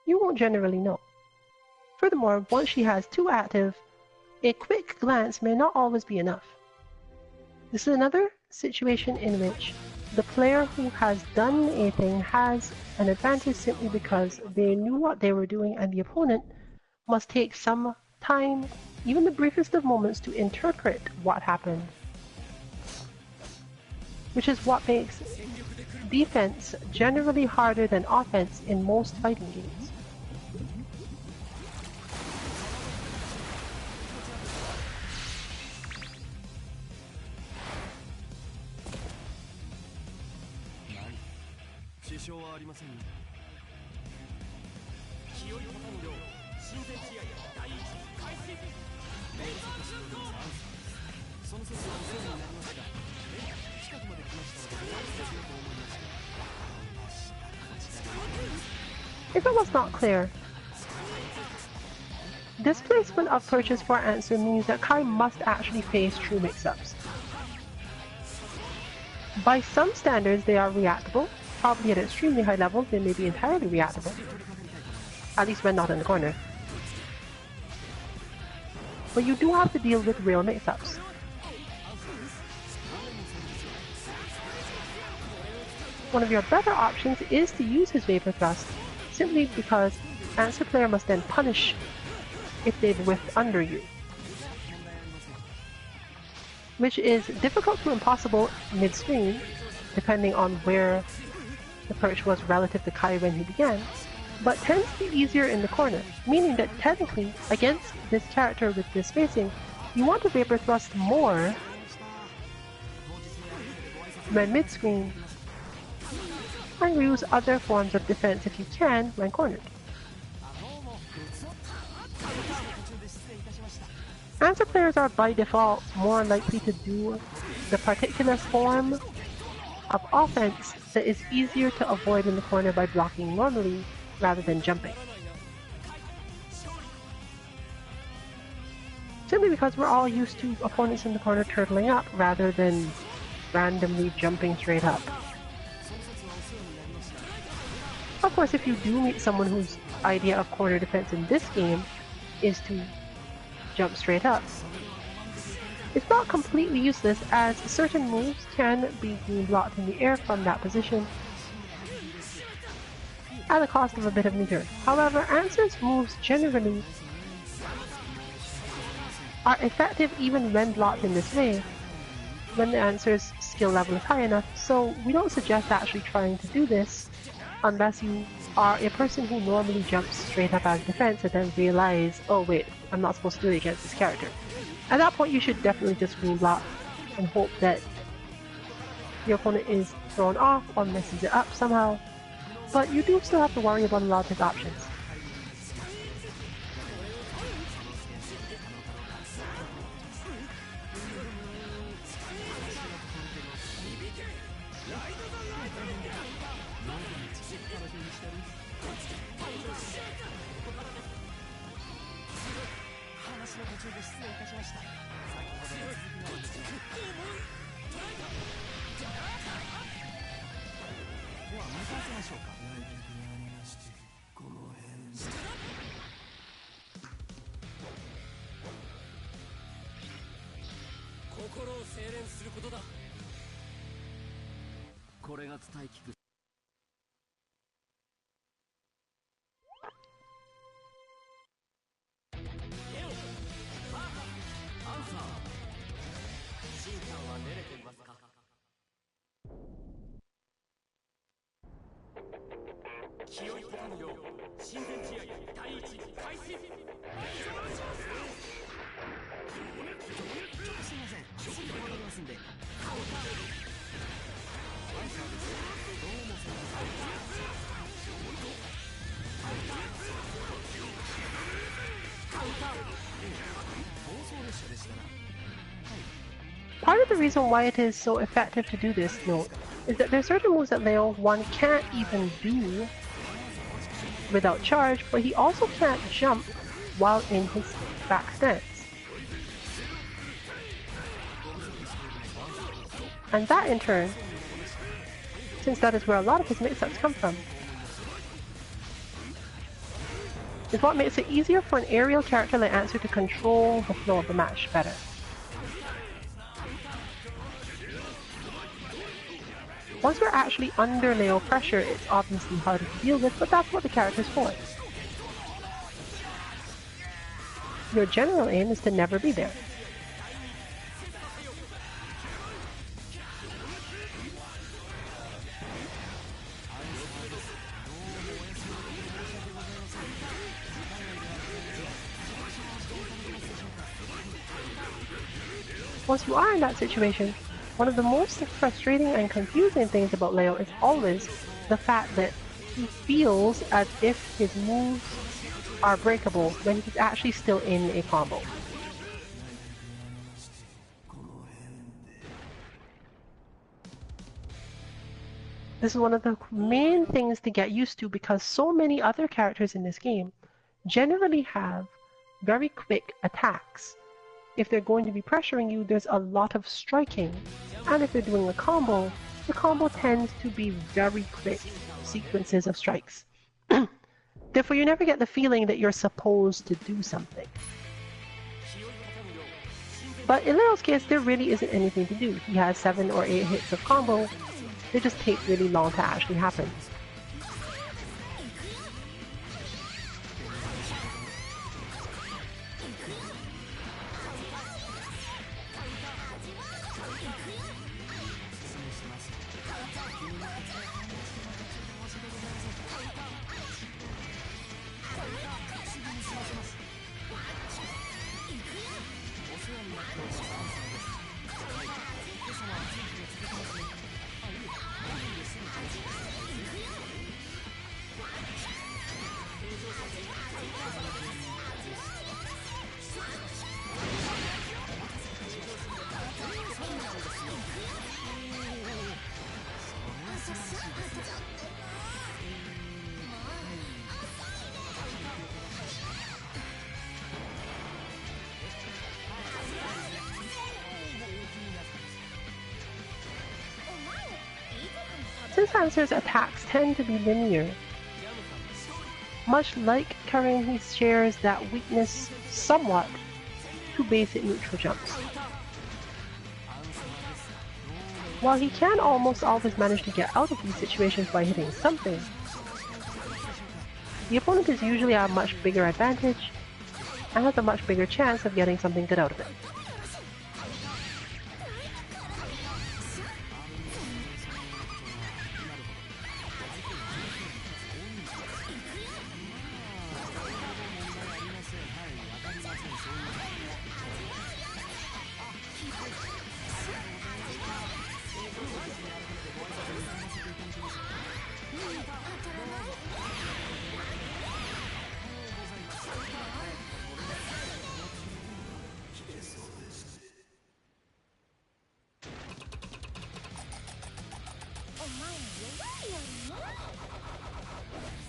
Speaker 1: you won't generally know. Furthermore, once she has two active, a quick glance may not always be enough. This is another situation in which the player who has done a thing has an advantage simply because they knew what they were doing and the opponent must take some time, even the briefest of moments, to interpret what happened. Which is what makes defense generally harder than offense in most fighting games. If it was not clear, this placement of purchase for answer means that Kai must actually face true mix-ups. By some standards, they are reactable. Probably at extremely high levels, they may be entirely reactable. At least when not in the corner. But you do have to deal with real mix-ups. One of your better options is to use his Vapor Thrust, simply because answer player must then punish if they've whiffed under you. Which is difficult to impossible mid-screen, depending on where the perch was relative to Kai when he began, but tends to be easier in the corner, meaning that technically, against this character with this spacing, you want to Vapor Thrust more when mid-screen, and use other forms of defense if you can when cornered. Answer players are by default more likely to do the particular form of offense that is easier to avoid in the corner by blocking normally rather than jumping. Simply because we're all used to opponents in the corner turtling up rather than randomly jumping straight up. Of course, if you do meet someone whose idea of corner defense in this game is to jump straight up, it's not completely useless, as certain moves can be being blocked in the air from that position at the cost of a bit of meter. However, Answer's moves generally are effective even when blocked in this way, when the Answer's skill level is high enough, so we don't suggest actually trying to do this unless you are a person who normally jumps straight up as defense and then realize, oh wait, I'm not supposed to do it against this character. At that point, you should definitely just green block and hope that your opponent is thrown off or messes it up somehow, but you do still have to worry about a lot of his options. Part of the reason why it is so effective to do this, though, is that there are certain moves that Leo 1 can't even do without charge, but he also can't jump while in his back stance. And that in turn, since that is where a lot of his mix-ups come from, is what makes it easier for an aerial character like Answer to control the flow of the match better. Once we're actually under Leo pressure, it's obviously harder to deal with, but that's what the character's for. Your general aim is to never be there. Once you are in that situation, one of the most frustrating and confusing things about Leo is always the fact that he feels as if his moves are breakable when he's actually still in a combo. This is one of the main things to get used to because so many other characters in this game generally have very quick attacks. If they're going to be pressuring you, there's a lot of striking. And if they're doing a combo, the combo tends to be very quick sequences of strikes. Therefore, you never get the feeling that you're supposed to do something. But in Leo's case, there really isn't anything to do. He has 7 or 8 hits of combo. They just take really long to actually happen. Since Answer's attacks tend to be linear, much like Karen, he shares that weakness somewhat to basic neutral jumps. While he can almost always manage to get out of these situations by hitting something, the opponent is usually at a much bigger advantage and has a much bigger chance of getting something good out of it.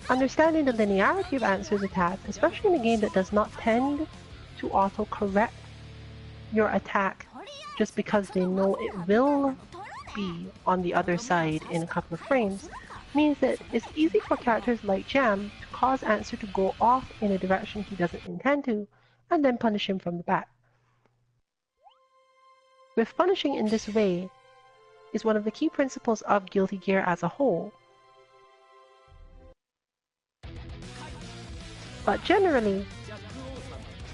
Speaker 1: Understanding the linearity of Answer's attack, especially in a game that does not tend to auto-correct your attack just because they know it will be on the other side in a couple of frames, means that it's easy for characters like Jam to cause Answer to go off in a direction he doesn't intend to, and then punish him from the back. With punishing in this way is one of the key principles of Guilty Gear as a whole. But generally,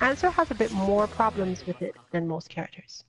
Speaker 1: Answer has a bit more problems with it than most characters.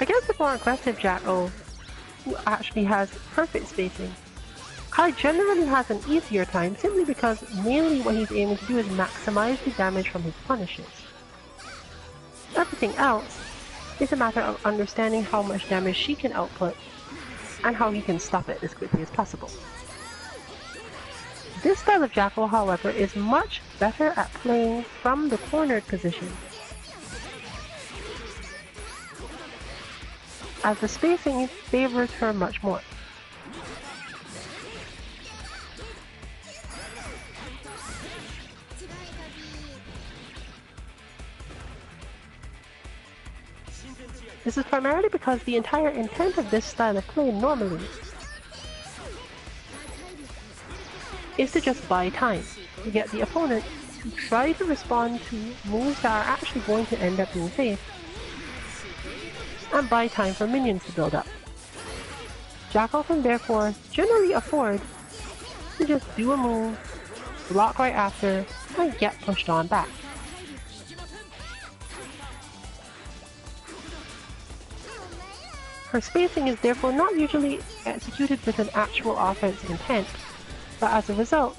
Speaker 1: Against the more aggressive Jack-O, who actually has perfect spacing, Kai generally has an easier time simply because mainly what he's aiming to do is maximize the damage from his punishes. Everything else is a matter of understanding how much damage she can output and how he can stop it as quickly as possible. This style of Jack-O, however, is much better at playing from the cornered position, as the spacing favors her much more. This is primarily because the entire intent of this style of play normally is to just buy time to get the opponent to try to respond to moves that are actually going to end up being safe, and buy time for minions to build up. Jackal can therefore generally afford to just do a move, block right after, and get pushed on back. Her spacing is therefore not usually executed with an actual offensive intent, but as a result,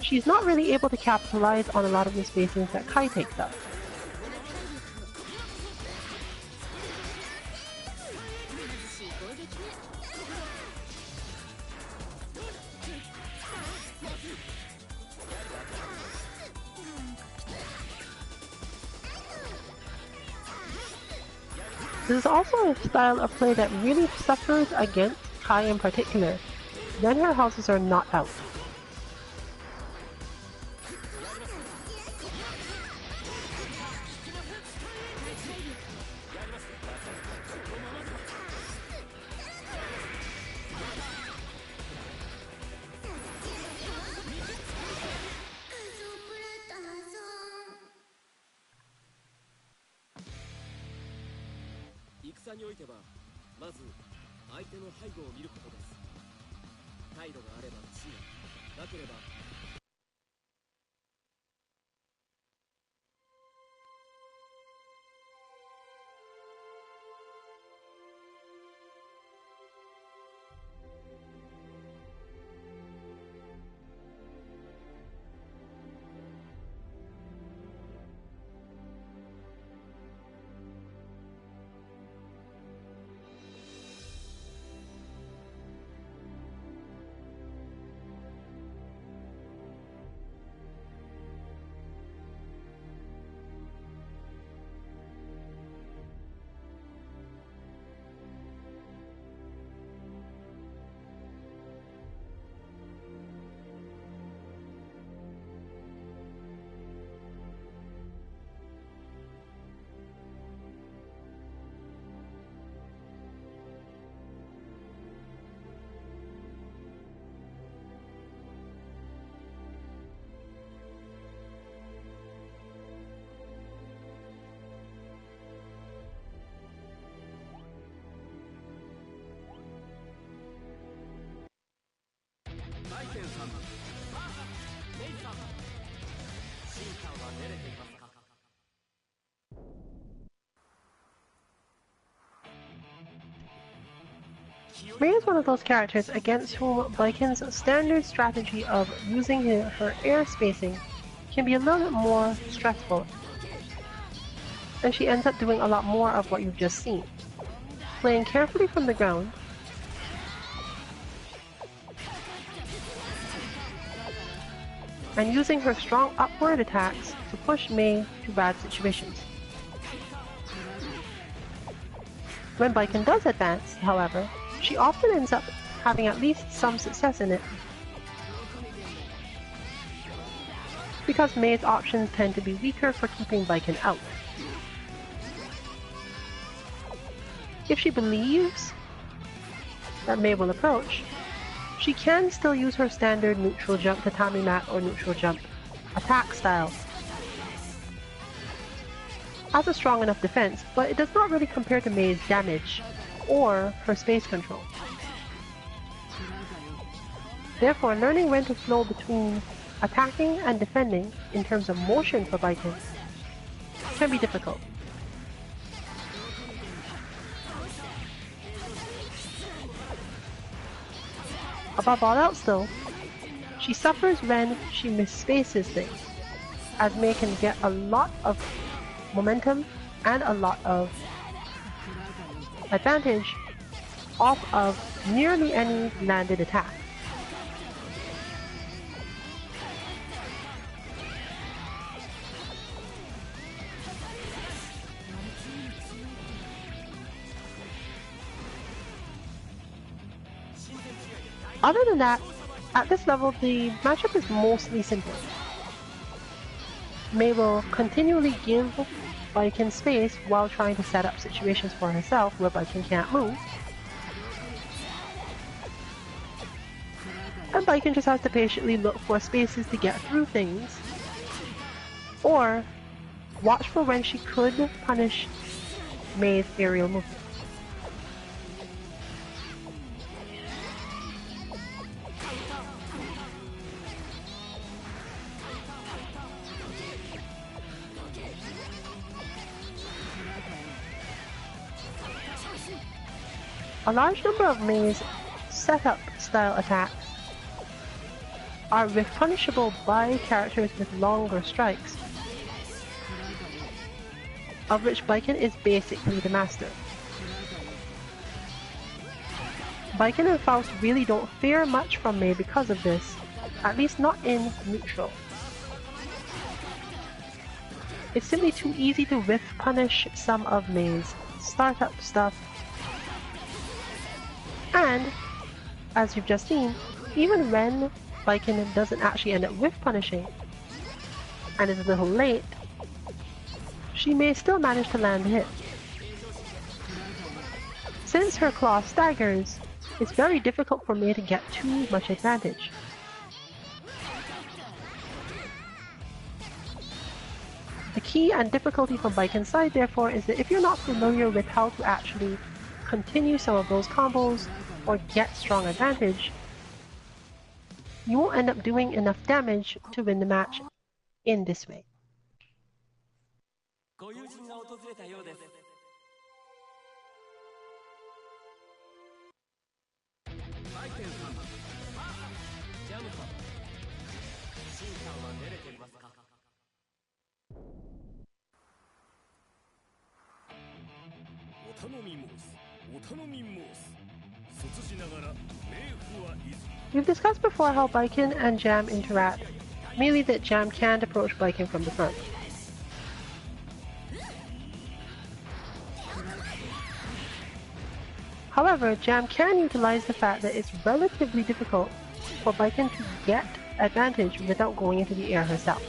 Speaker 1: she's not really able to capitalize on a lot of the spacings that Kai takes up. This is also a style of play that really suffers against Kai in particular. Then her houses are not out. Mei is one of those characters against whom Baiken's standard strategy of using her air spacing can be a little bit more stressful, and she ends up doing a lot more of what you've just seen. Playing carefully from the ground, and using her strong upward attacks to push Mei to bad situations. When Baiken does advance, however, she often ends up having at least some success in it, because Mei's options tend to be weaker for keeping Baiken out. If she believes that Mei will approach, she can still use her standard neutral jump tatami mat or neutral jump attack style as a strong enough defense, but it does not really compare to Mei's damage or her space control. Therefore, learning when to flow between attacking and defending in terms of motion for Baiken can be difficult. Above all else though, she suffers when she misspaces things, as Mei can get a lot of momentum and a lot of advantage off of nearly any landed attack. Other than that, at this level the matchup is mostly simple. Mei will continually give Baiken space while trying to set up situations for herself where Baiken can't move. And Baiken just has to patiently look for spaces to get through things, or watch for when she could punish Mei's aerial movement. A large number of Mei's setup style attacks are whiff punishable by characters with longer strikes, of which Baiken is basically the master. Baiken and Faust really don't fare much from Mei because of this, at least not in neutral. It's simply too easy to whiff punish some of Mei's startup stuff, and as you've just seen, even when Baiken doesn't actually end up whiff punishing and is a little late, she may still manage to land a hit. Since her claw staggers, it's very difficult for Mei to get too much advantage. The key and difficulty from Baiken's side, therefore, is that if you're not familiar with how to actually continue some of those combos or get strong advantage, you won't end up doing enough damage to win the match in this way. We've discussed before how Baiken and Jam interact, merely that Jam can't approach Baiken from the front. However, Jam can utilize the fact that it's relatively difficult for Baiken to get advantage without going into the air herself.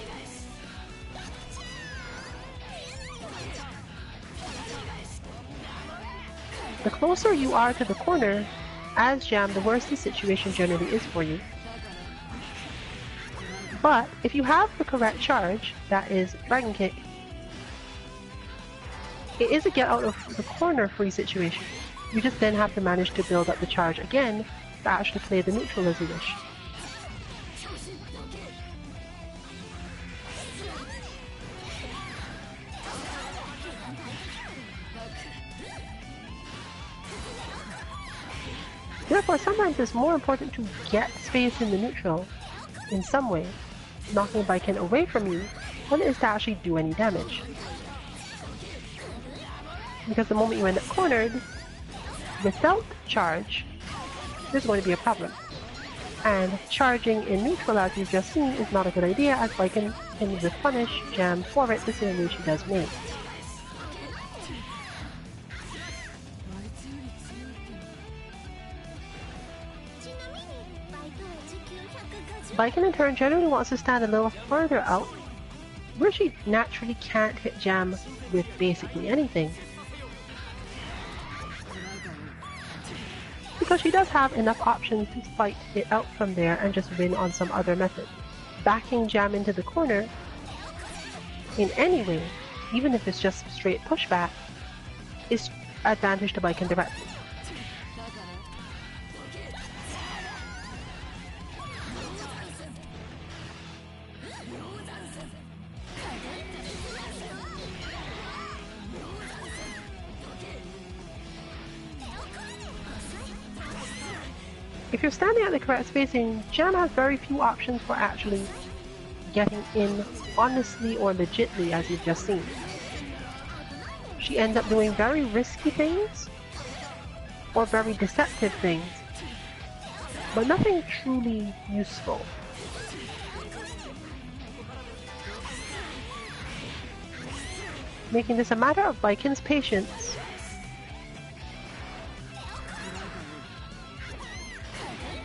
Speaker 1: The closer you are to the corner, as Jam, the worse the situation generally is for you. But if you have the correct charge, that is Dragon Kick, it is a get out of the corner free situation. You just then have to manage to build up the charge again to actually play the neutral as you wish. Therefore, sometimes it's more important to get space in the neutral in some way, knocking Baiken away from you, than it is to actually do any damage. Because the moment you end up cornered, without charge, there's going to be a problem. And charging in neutral, as you've just seen, is not a good idea, as Baiken can just punish Jam for it the same way she does Mei. Baiken in turn generally wants to stand a little further out, where she naturally can't hit Jam with basically anything. Because she does have enough options to fight it out from there and just win on some other method. Backing Jam into the corner, in any way, even if it's just straight pushback, is advantage to Baiken directly. If you're standing at the correct spacing, Jam has very few options for actually getting in honestly or legitly, as you've just seen. She ends up doing very risky things or very deceptive things, but nothing truly useful. Making this a matter of Baiken's patience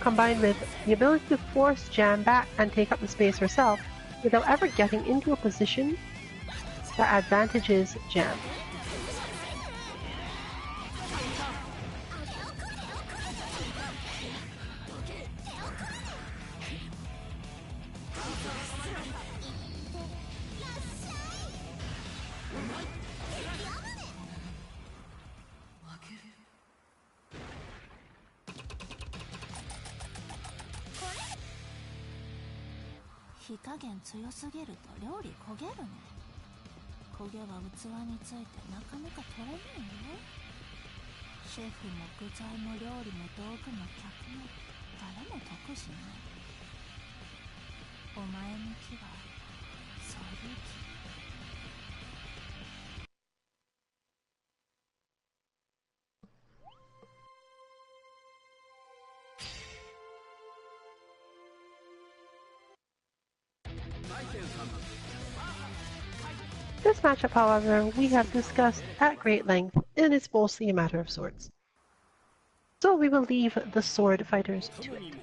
Speaker 1: combined with the ability to force Jam back and take up the space herself without ever getting into a position that advantages Jam.
Speaker 2: 火加減強すぎると料理焦げるね。焦げは器についてなかなか取れないよ。シェフも具材も料理も道具も客も誰も得しない。お前の木はそういう木。
Speaker 1: This matchup, however, we have discussed at great length, and it's mostly a matter of swords. So we will leave the sword fighters to it.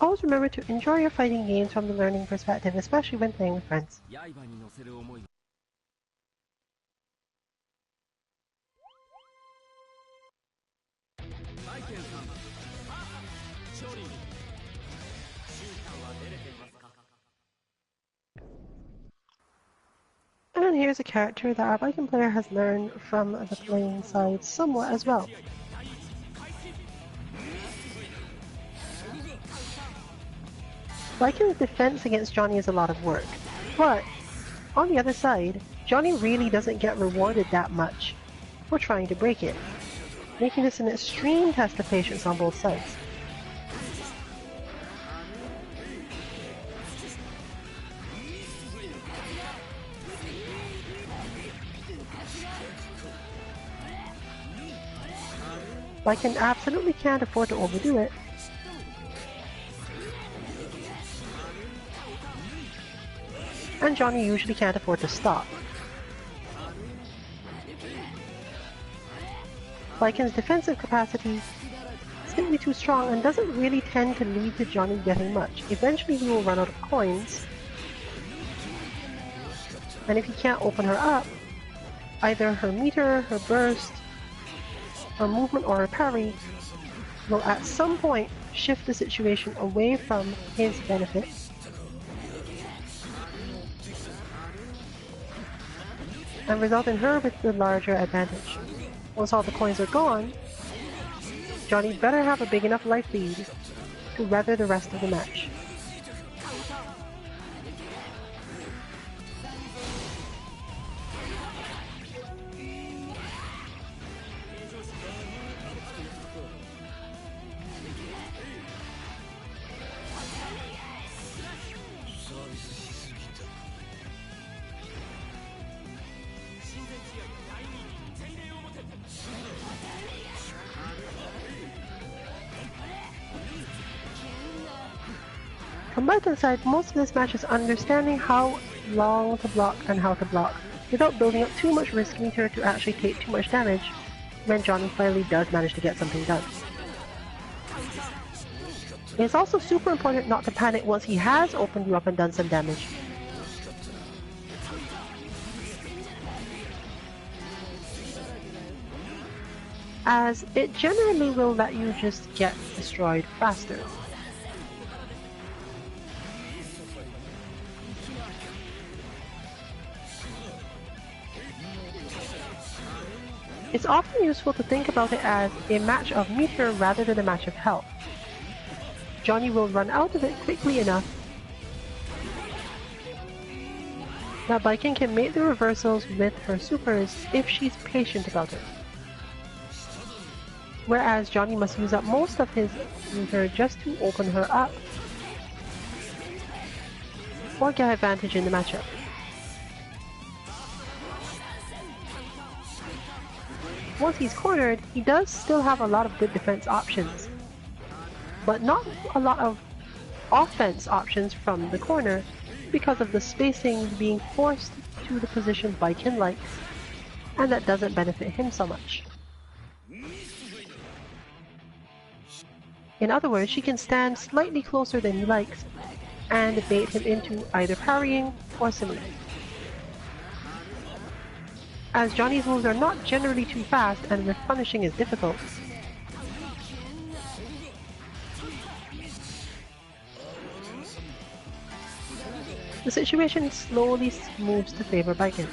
Speaker 1: Always remember to enjoy your fighting games from the learning perspective, especially when playing with friends. And here's a character that our Viking player has learned from the playing side somewhat as well. Viking's defense against Johnny is a lot of work, but on the other side, Johnny really doesn't get rewarded that much for trying to break it, making this an extreme test of patience on both sides. Viking absolutely can't afford to overdo it. And Johnny usually can't afford to stop. Viking's defensive capacity is simply too strong and doesn't really tend to lead to Johnny getting much. Eventually he will run out of coins, and if he can't open her up, either her meter, her burst, her movement or her parry will at some point shift the situation away from his benefit. And result in her with the larger advantage. Once all the coins are gone, Johnny better have a big enough life lead to weather the rest of the match. From Baiken's side, most of this match is understanding how long to block and how to block, without building up too much risk meter to actually take too much damage when Johnny finally does manage to get something done. It's also super important not to panic once he has opened you up and done some damage. As it generally will let you just get destroyed faster. It's often useful to think about it as a match of meter rather than a match of health. Johnny will run out of it quickly enough that Baiken can make the reversals with her supers if she's patient about it. Whereas Johnny must use up most of his meter just to open her up or get advantage in the matchup. Once he's cornered, he does still have a lot of good defense options, but not a lot of offense options from the corner because of the spacing being forced to the position Baiken likes, and that doesn't benefit him so much. In other words, she can stand slightly closer than he likes and bait him into either parrying or similar. As Johnny's moves are not generally too fast and with punishing is difficult, the situation slowly moves to favor Baiken.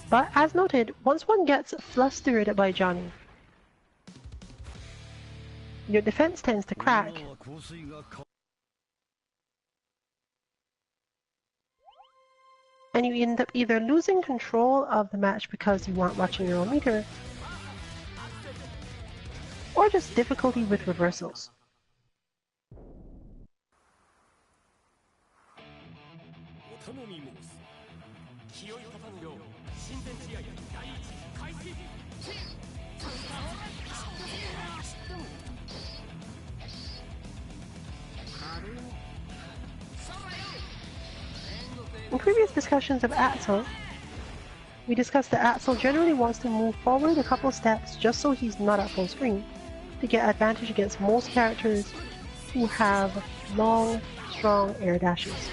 Speaker 1: But as noted, once one gets flustered by Johnny, your defense tends to crack, and you end up either losing control of the match because you weren't watching your own meter, or just difficulty with reversals. In previous discussions of Axel, we discussed that Axel generally wants to move forward a couple steps just so he's not at full screen, to get advantage against most characters who have long, strong air dashes.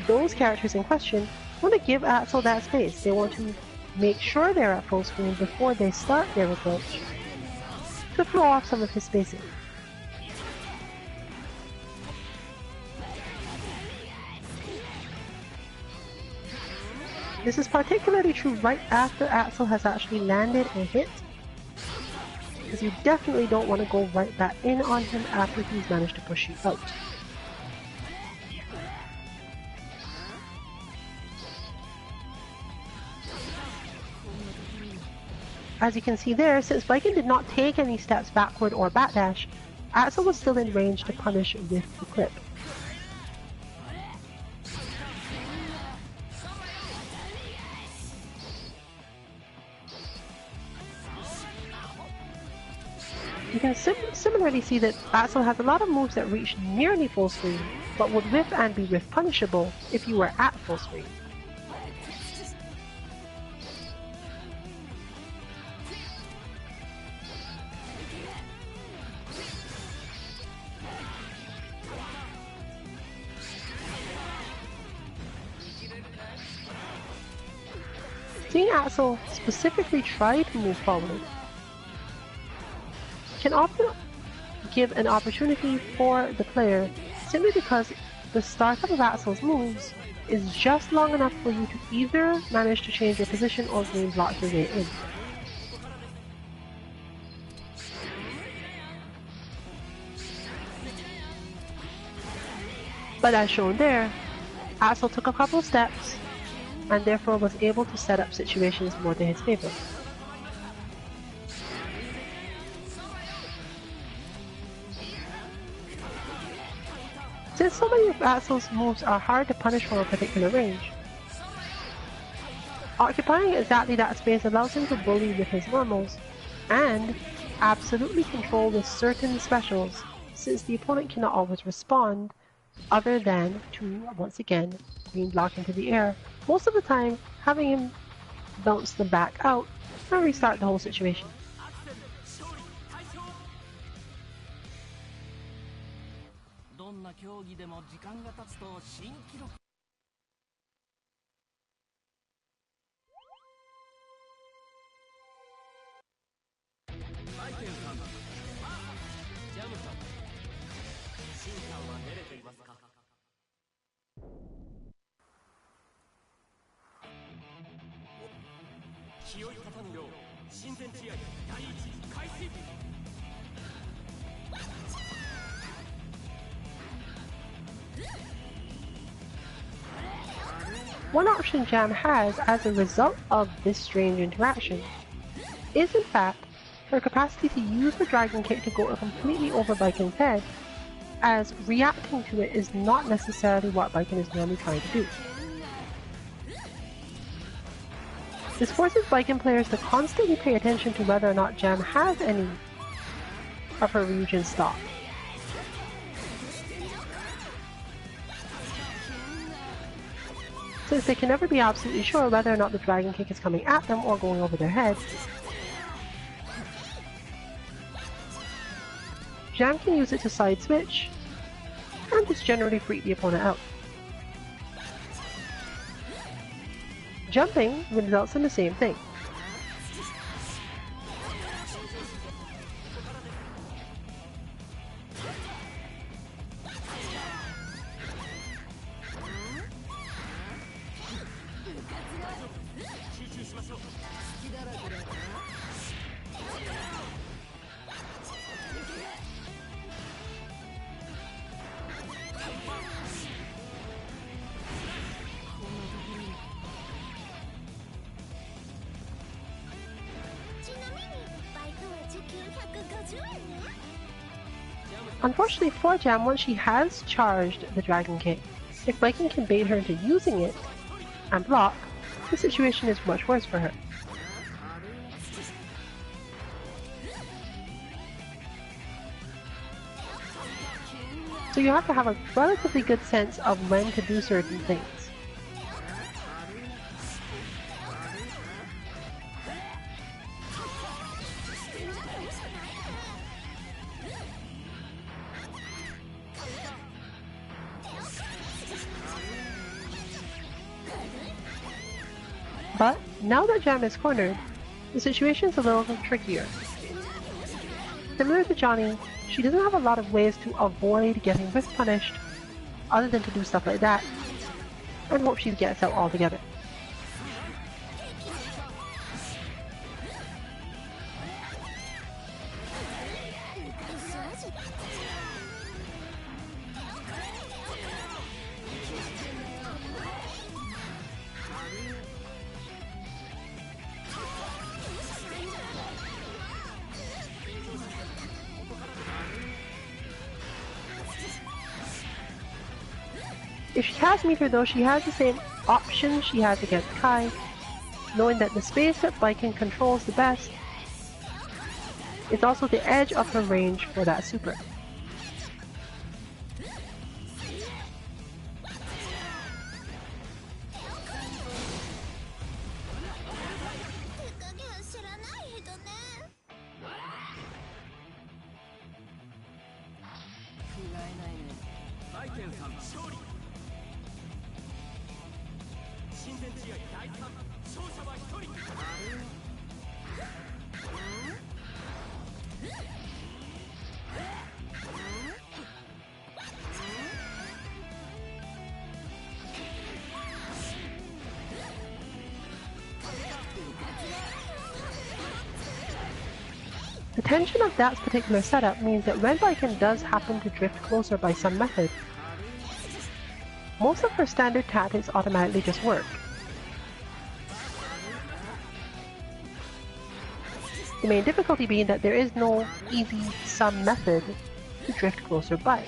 Speaker 1: Those characters in question want to give Axel that space. They want to make sure they're at full screen before they start their approach, to throw off some of his spacing. This is particularly true right after Axel has actually landed a hit, because you definitely don't want to go right back in on him after he's managed to push you out. As you can see there, since Baiken did not take any steps backward or backdash, Axel was still in range to punish with the clip. You can similarly see that Axel has a lot of moves that reach nearly full screen, but would whiff and be whiff punishable if you were at full screen. seeing Axel specifically try to move forward can often give an opportunity for the player simply because the startup of Axel's moves is just long enough for you to either manage to change your position or green block your way in. But as shown there, Axel took a couple steps and therefore was able to set up situations more to his favor. Since so many of Axel's moves are hard to punish from a particular range, occupying exactly that space allows him to bully with his normals, and absolutely control with certain specials, since the opponent cannot always respond other than to, once again, green block into the air, most of the time having him bounce them back out and restart the whole situation. One option Jam has as a result of this strange interaction is in fact her capacity to use the Dragon Kick to go completely over Baiken's head, as reacting to it is not necessarily what Baiken is normally trying to do. This forces Baiken players to constantly pay attention to whether or not Jam has any of her Ryujin stock. Since they can never be absolutely sure whether or not the Dragon Kick is coming at them or going over their heads, Jam can use it to side switch and just generally freak the opponent out. Jumping results in the same thing. Unfortunately for Jam, once she has charged the Dragon Kick, if Baiken can bait her into using it and block, the situation is much worse for her. So you have to have a relatively good sense of when to do certain things. But now that Jam is cornered, the situation is a little trickier. Similar to Johnny, she doesn't have a lot of ways to avoid getting whiff punished, other than to do stuff like that, and hope she gets out altogether. If she has meter though, she has the same option she has against Kai, knowing that the space that Baiken controls the best is also the edge of her range for that super. The tension of that particular setup means that when Baiken does happen to drift closer by some method, most of her standard tactics automatically just work. The main difficulty being that there is no easy sum method to drift closer by.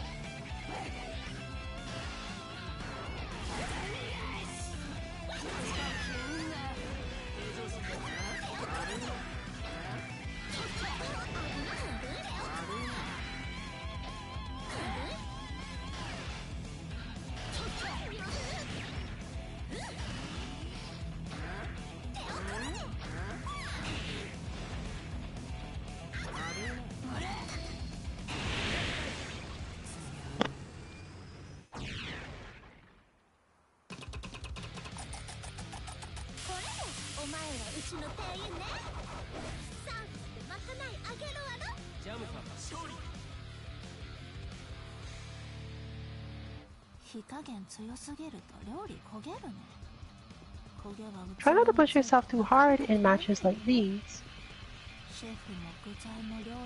Speaker 1: Try not to push yourself too hard in matches like these,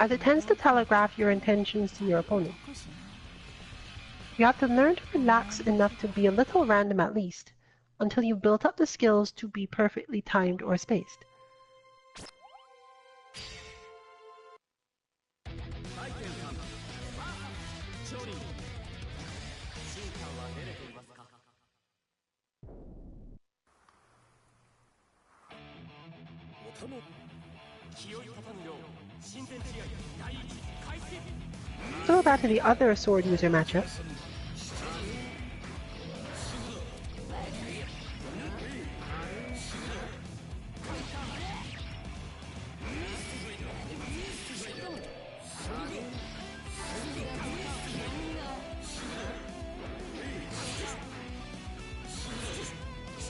Speaker 1: as it tends to telegraph your intentions to your opponent. You have to learn to relax enough to be a little random at least, until you've built up the skills to be perfectly timed or spaced. So go back to the other sword user matchup.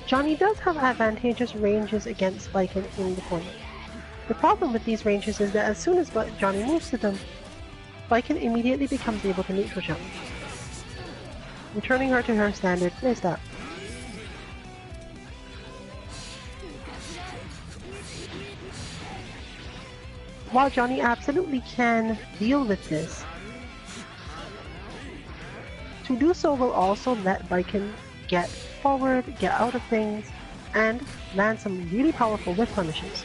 Speaker 1: Johnny does have advantageous ranges against Baiken in the corner. The problem with these ranges is that as soon as Johnny moves to them, Baiken immediately becomes able to neutral jump, returning her to her standard playstyle. While Johnny absolutely can deal with this, to do so will also let Baiken get forward, get out of things, and land some really powerful whiff punishes.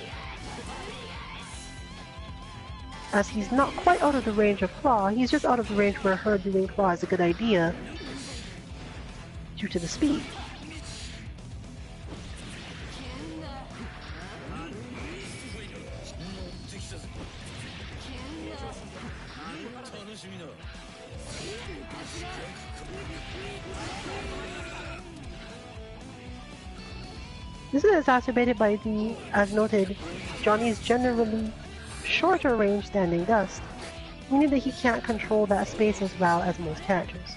Speaker 1: As he's not quite out of the range of Claw, he's just out of the range where her doing Claw is a good idea due to the speed. This is exacerbated by the, as noted, Johnny's generally shorter range standing dust, meaning that he can't control that space as well as most characters.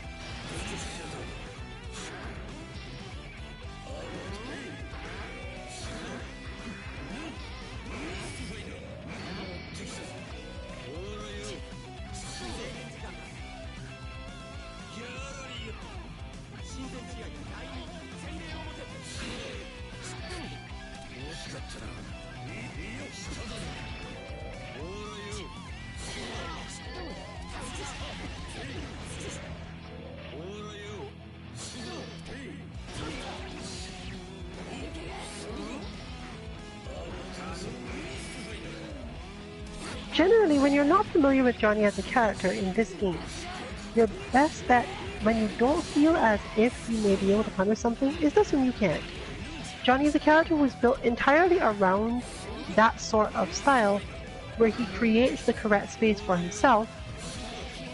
Speaker 1: Generally, when you're not familiar with Johnny as a character in this game, your best bet when you don't feel as if you may be able to punish something is to assume you can't. Johnny is a character who is built entirely around that sort of style, where he creates the correct space for himself,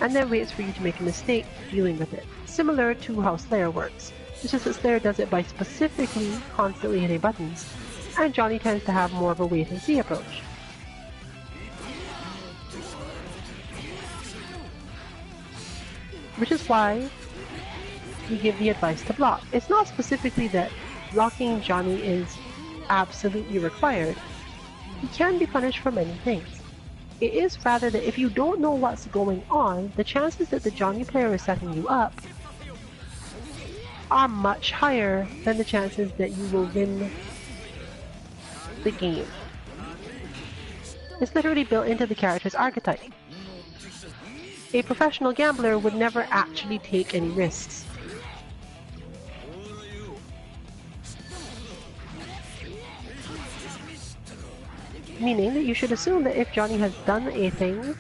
Speaker 1: and then waits for you to make a mistake dealing with it. Similar to how Slayer works. It's just that Slayer does it by specifically constantly hitting buttons, and Johnny tends to have more of a wait-and-see approach. Which is why we give the advice to block. It's not specifically that blocking Johnny is absolutely required. He can be punished for many things. It is rather that if you don't know what's going on, the chances that the Johnny player is setting you up are much higher than the chances that you will win the game. is literally built into the character's archetype. A professional gambler would never actually take any risks. Meaning that you should assume that if Johnny has done a thing,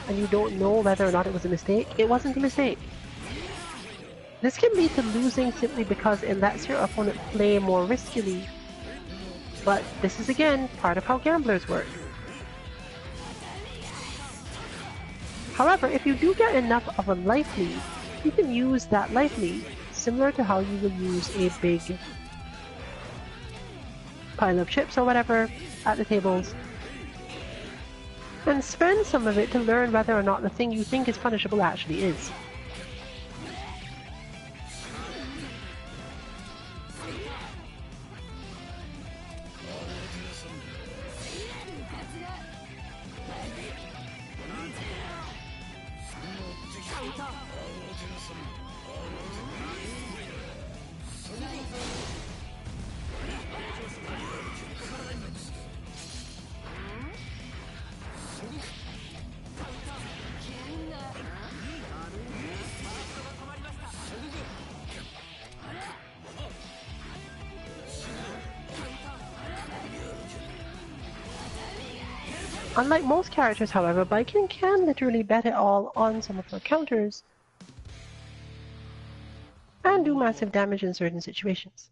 Speaker 1: and you don't know whether or not it was a mistake, it wasn't a mistake. This can lead to losing simply because it lets your opponent play more riskily. But this is again part of how gamblers work. However, if you do get enough of a life lead, you can use that life lead similar to how you will use a big pile of chips or whatever at the tables, and spend some of it to learn whether or not the thing you think is punishable actually is. Unlike most characters, however, Baiken can literally bet it all on some of her counters and do massive damage in certain situations.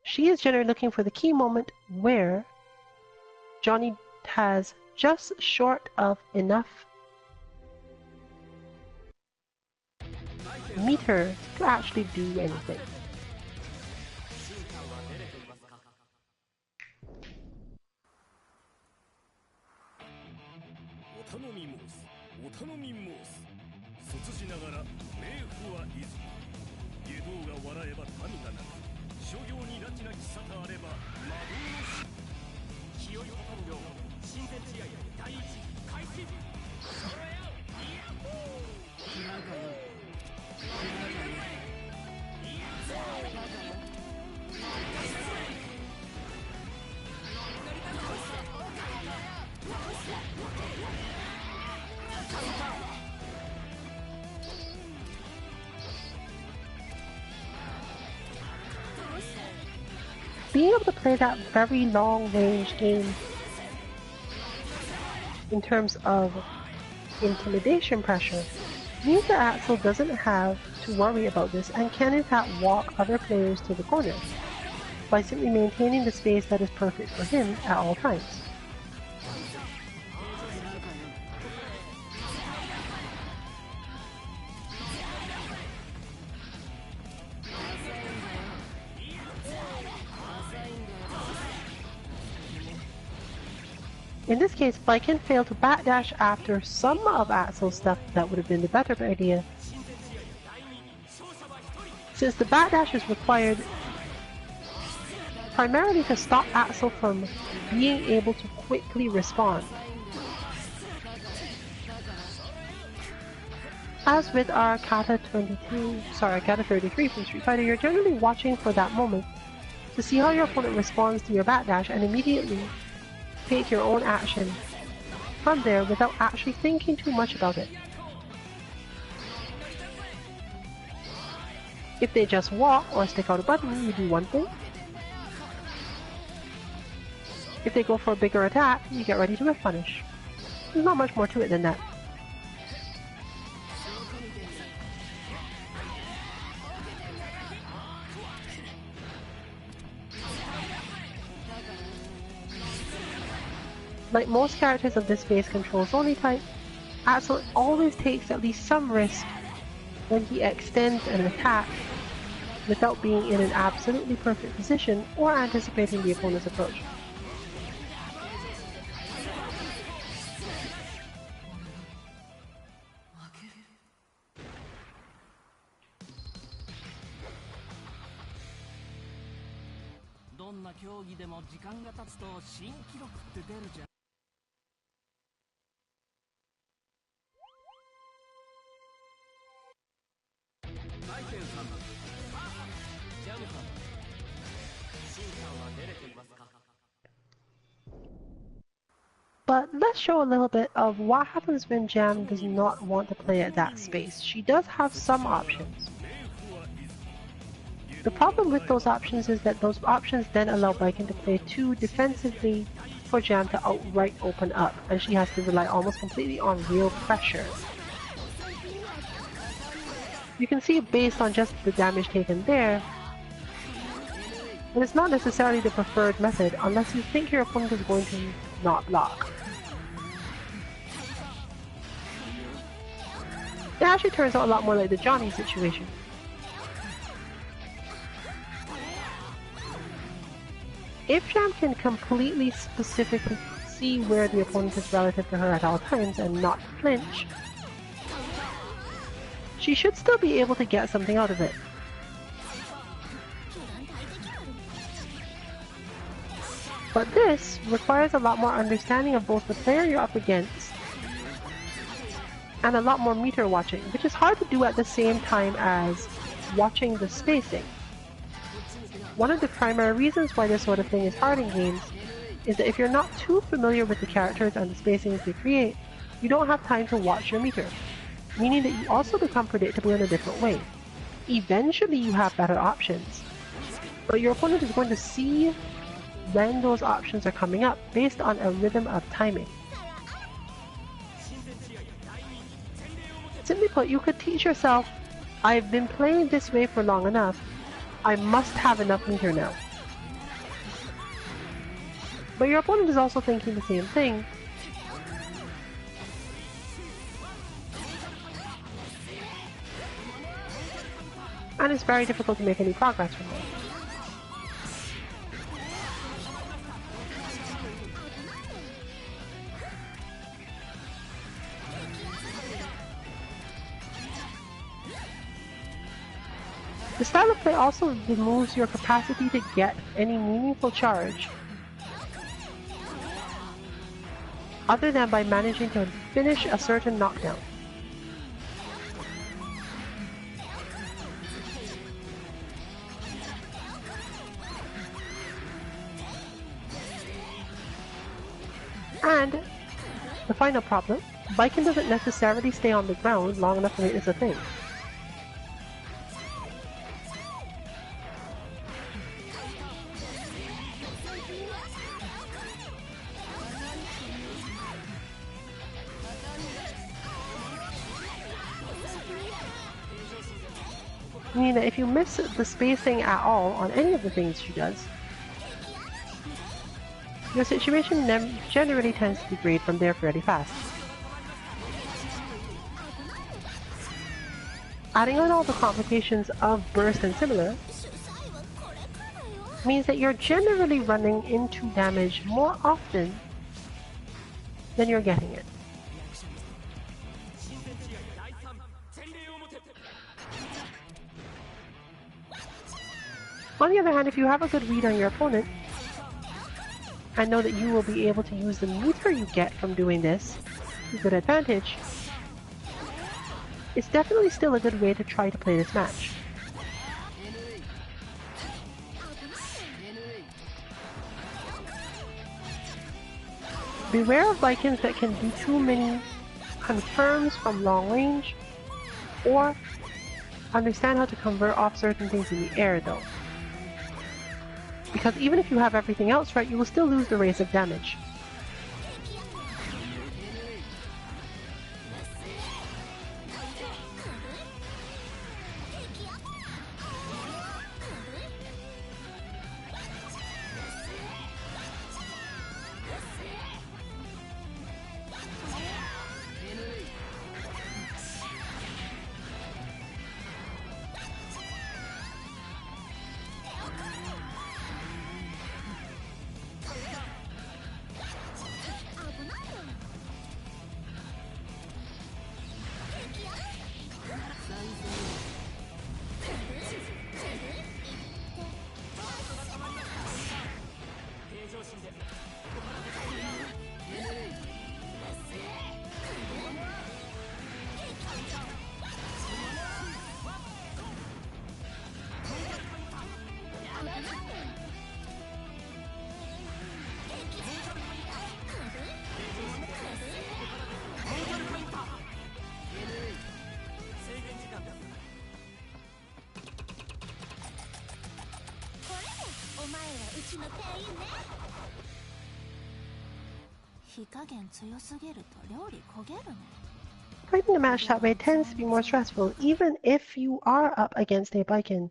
Speaker 1: She is generally looking for the key moment where Johnny has just short of enough meter to actually do anything. Being able to play that very long range game in terms of intimidation pressure means that Axel doesn't have to worry about this and can in fact walk other players to the corner by simply maintaining the space that is perfect for him at all times. In this case, Baiken failed to backdash after some of Axel's stuff that would have been the better idea. Since the backdash is required primarily to stop Axel from being able to quickly respond. As with our Kata 33 from Street Fighter, you're generally watching for that moment to see how your opponent responds to your backdash and immediately take your own action from there without actually thinking too much about it. If they just walk or stick out a button, you do one thing. If they go for a bigger attack, you get ready to whiff punish. There's not much more to it than that. Like most characters of this base controls only type, Axel always takes at least some risk when he extends an attack without being in an absolutely perfect position or anticipating the opponent's approach. But let's show a little bit of what happens when Jam does not want to play at that space. She does have some options. The problem with those options is that those options then allow Baiken to play too defensively for Jam to outright open up, and she has to rely almost completely on real pressure. You can see based on just the damage taken there, but it's not necessarily the preferred method unless you think your opponent is going to not block. It actually turns out a lot more like the Johnny situation. If Jam can completely specifically see where the opponent is relative to her at all times and not flinch, she should still be able to get something out of it. But this requires a lot more understanding of both the player you're up against and a lot more meter watching, which is hard to do at the same time as watching the spacing. One of the primary reasons why this sort of thing is hard in games is that if you're not too familiar with the characters and the spacings they create, you don't have time to watch your meter, meaning that you also become predictable in a different way. Eventually you have better options, but your opponent is going to see when those options are coming up based on a rhythm of timing. Simply put, you could teach yourself, I've been playing this way for long enough, I must have enough meter now. But your opponent is also thinking the same thing. And it's very difficult to make any progress from there. The style of play also removes your capacity to get any meaningful charge, other than by managing to finish a certain knockdown. And the final problem, Baiken doesn't necessarily stay on the ground long enough to make this a thing. Meaning that if you miss the spacing at all on any of the things she does, your situation generally tends to degrade from there fairly fast. Adding on all the complications of burst and similar means that you're generally running into damage more often than you're getting it. On the other hand, if you have a good read on your opponent, and know that you will be able to use the meter you get from doing this to good advantage, it's definitely still a good way to try to play this match. Beware of Baikens that can do too many confirms from long range, or understand how to convert off certain things in the air though. Because even if you have everything else right, you will still lose the raise of damage. Fighting a match that way tends to be more stressful, even if you are up against a Baiken,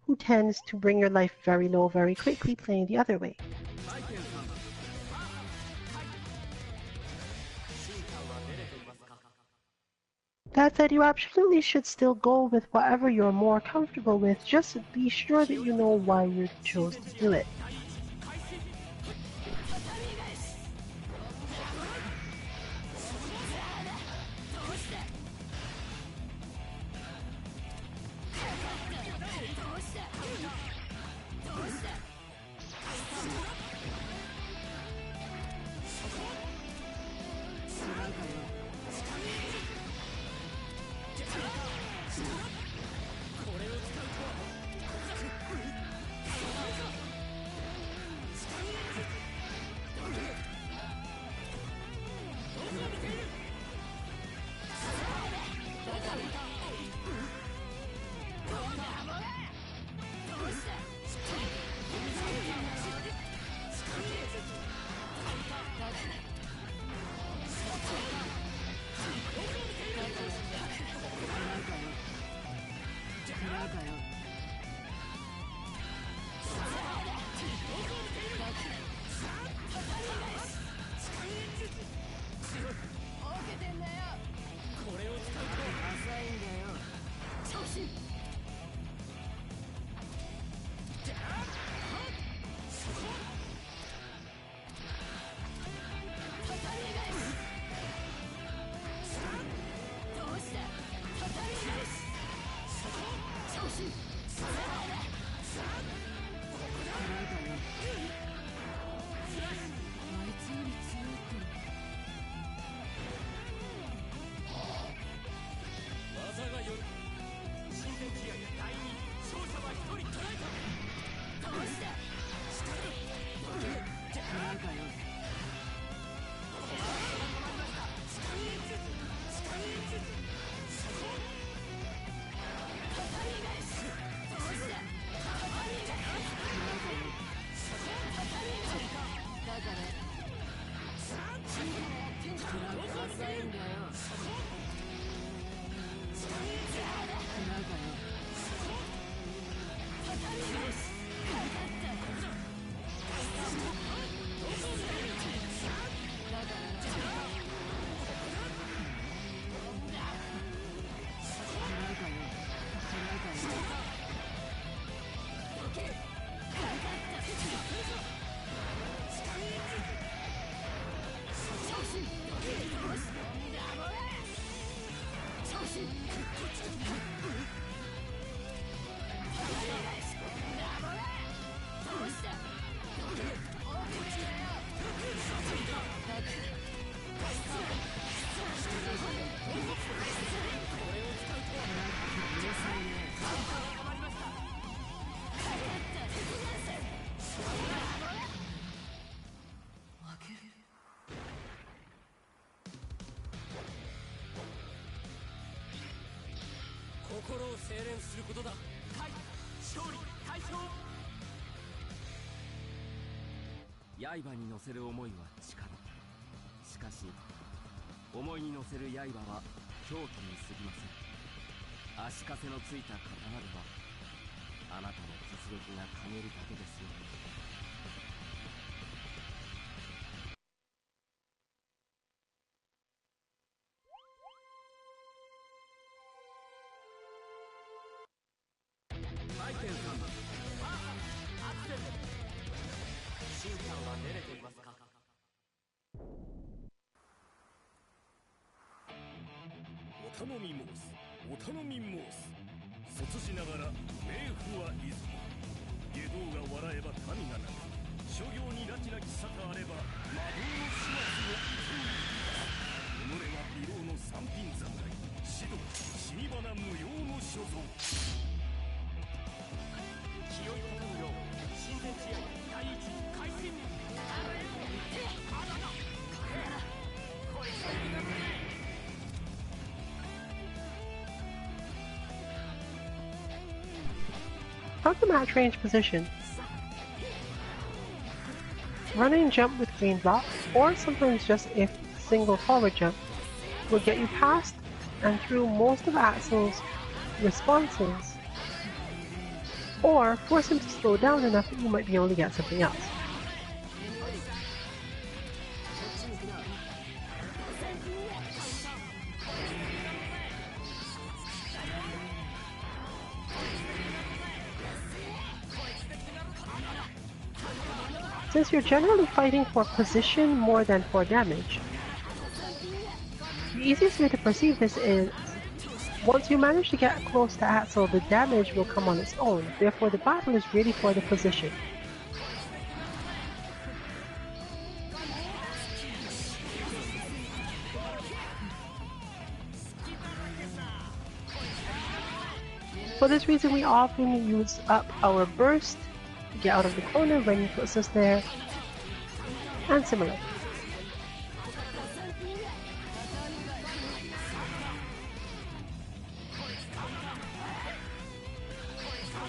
Speaker 1: who tends to bring your life very low very quickly playing the other way. That said, you absolutely should still go with whatever you're more comfortable with, just to be sure that you know why you chose to do it.
Speaker 3: 刃に乗せる思いは力。しかし思いに乗せる刃は狂気に過ぎません。足かせのついた刀ではあなたの実力が陰るだけですよ。マイケルさん、アクセル。審判は練れていますか？
Speaker 4: お頼み申す、お頼み申す。卒じながら冥府は出ず。外道が笑えば民が泣く。諸行に拉致なき沙汰あれば魔道の始末を己は美老の三品侍。指導死に花無用の所蔵。
Speaker 3: 気負い込むよう親善試合第一開始。
Speaker 1: How's the match range position? running jump with green block, or sometimes just a single forward jump, will get you past and through most of Axel's responses, or force him to slow down enough that you might be able to get something else. Since you're generally fighting for position more than for damage, the easiest way to perceive this is, once you manage to get close to Axel, the damage will come on its own, therefore the battle is really for the position. For this reason, we often use up our burst to get out of the corner when he puts us there, and similar.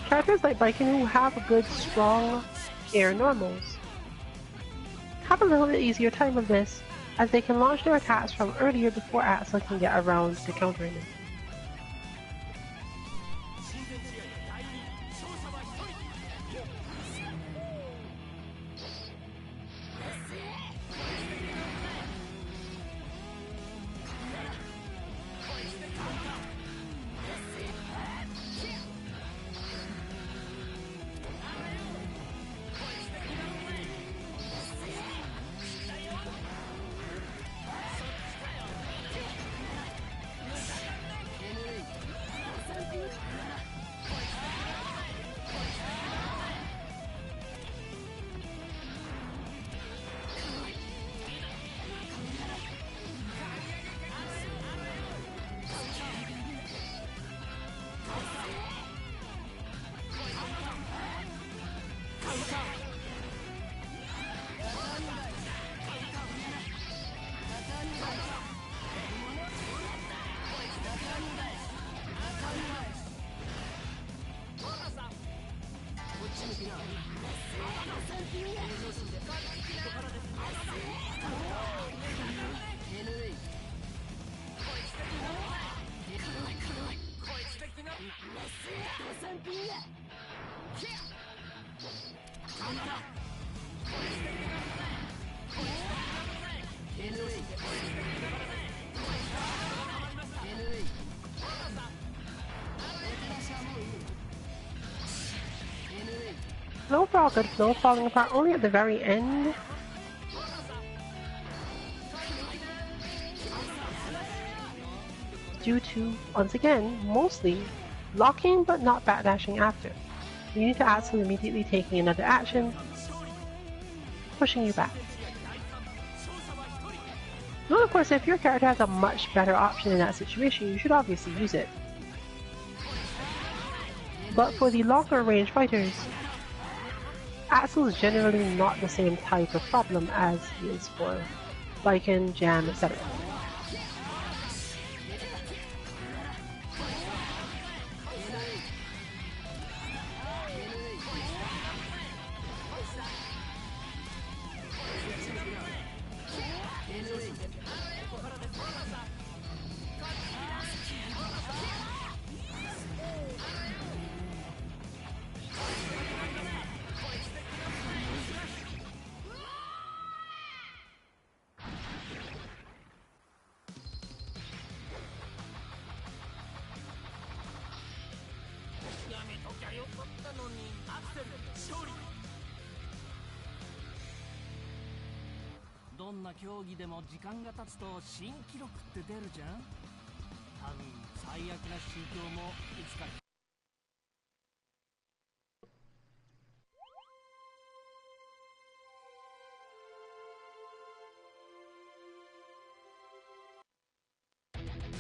Speaker 1: Characters like Baiken who have good, strong air normals have a little bit easier time of this, as they can launch their attacks from earlier before Axel can get around to countering them. Overall good flow, falling apart only at the very end. Due to, once again, mostly blocking but not backdashing after. You need to Axel immediately taking another action, pushing you back. Now of course, if your character has a much better option in that situation, you should obviously use it. But for the longer range fighters, Axel is generally not the same type of problem as he is for Baiken, Jam, etc.
Speaker 3: どんな競技でも時間が経つと新記録って出るじゃん。多分最悪な心境もいつか。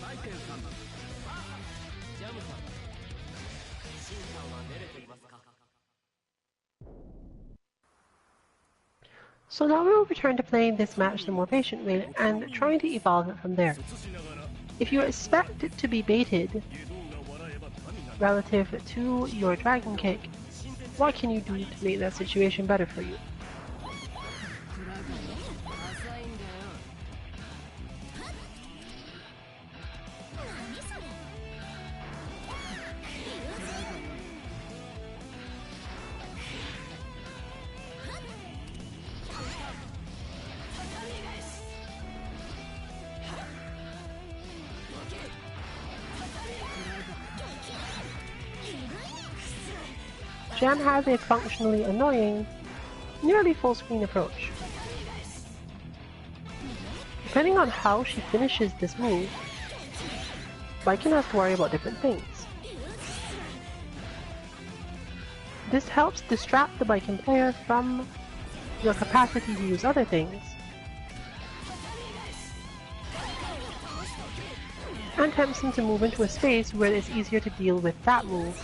Speaker 3: バイケンさん、ジャムさん、シンさんは出れていますか？
Speaker 1: So now we will return to playing this match the more patient way and trying to evolve it from there. If you expect it to be baited relative to your Dragon Kick, what can you do to make that situation better for you? Jam has a functionally annoying, nearly full screen approach. Depending on how she finishes this move, Baiken has to worry about different things. This helps distract the Baiken player from your capacity to use other things, and tempts him to move into a space where it's easier to deal with that move,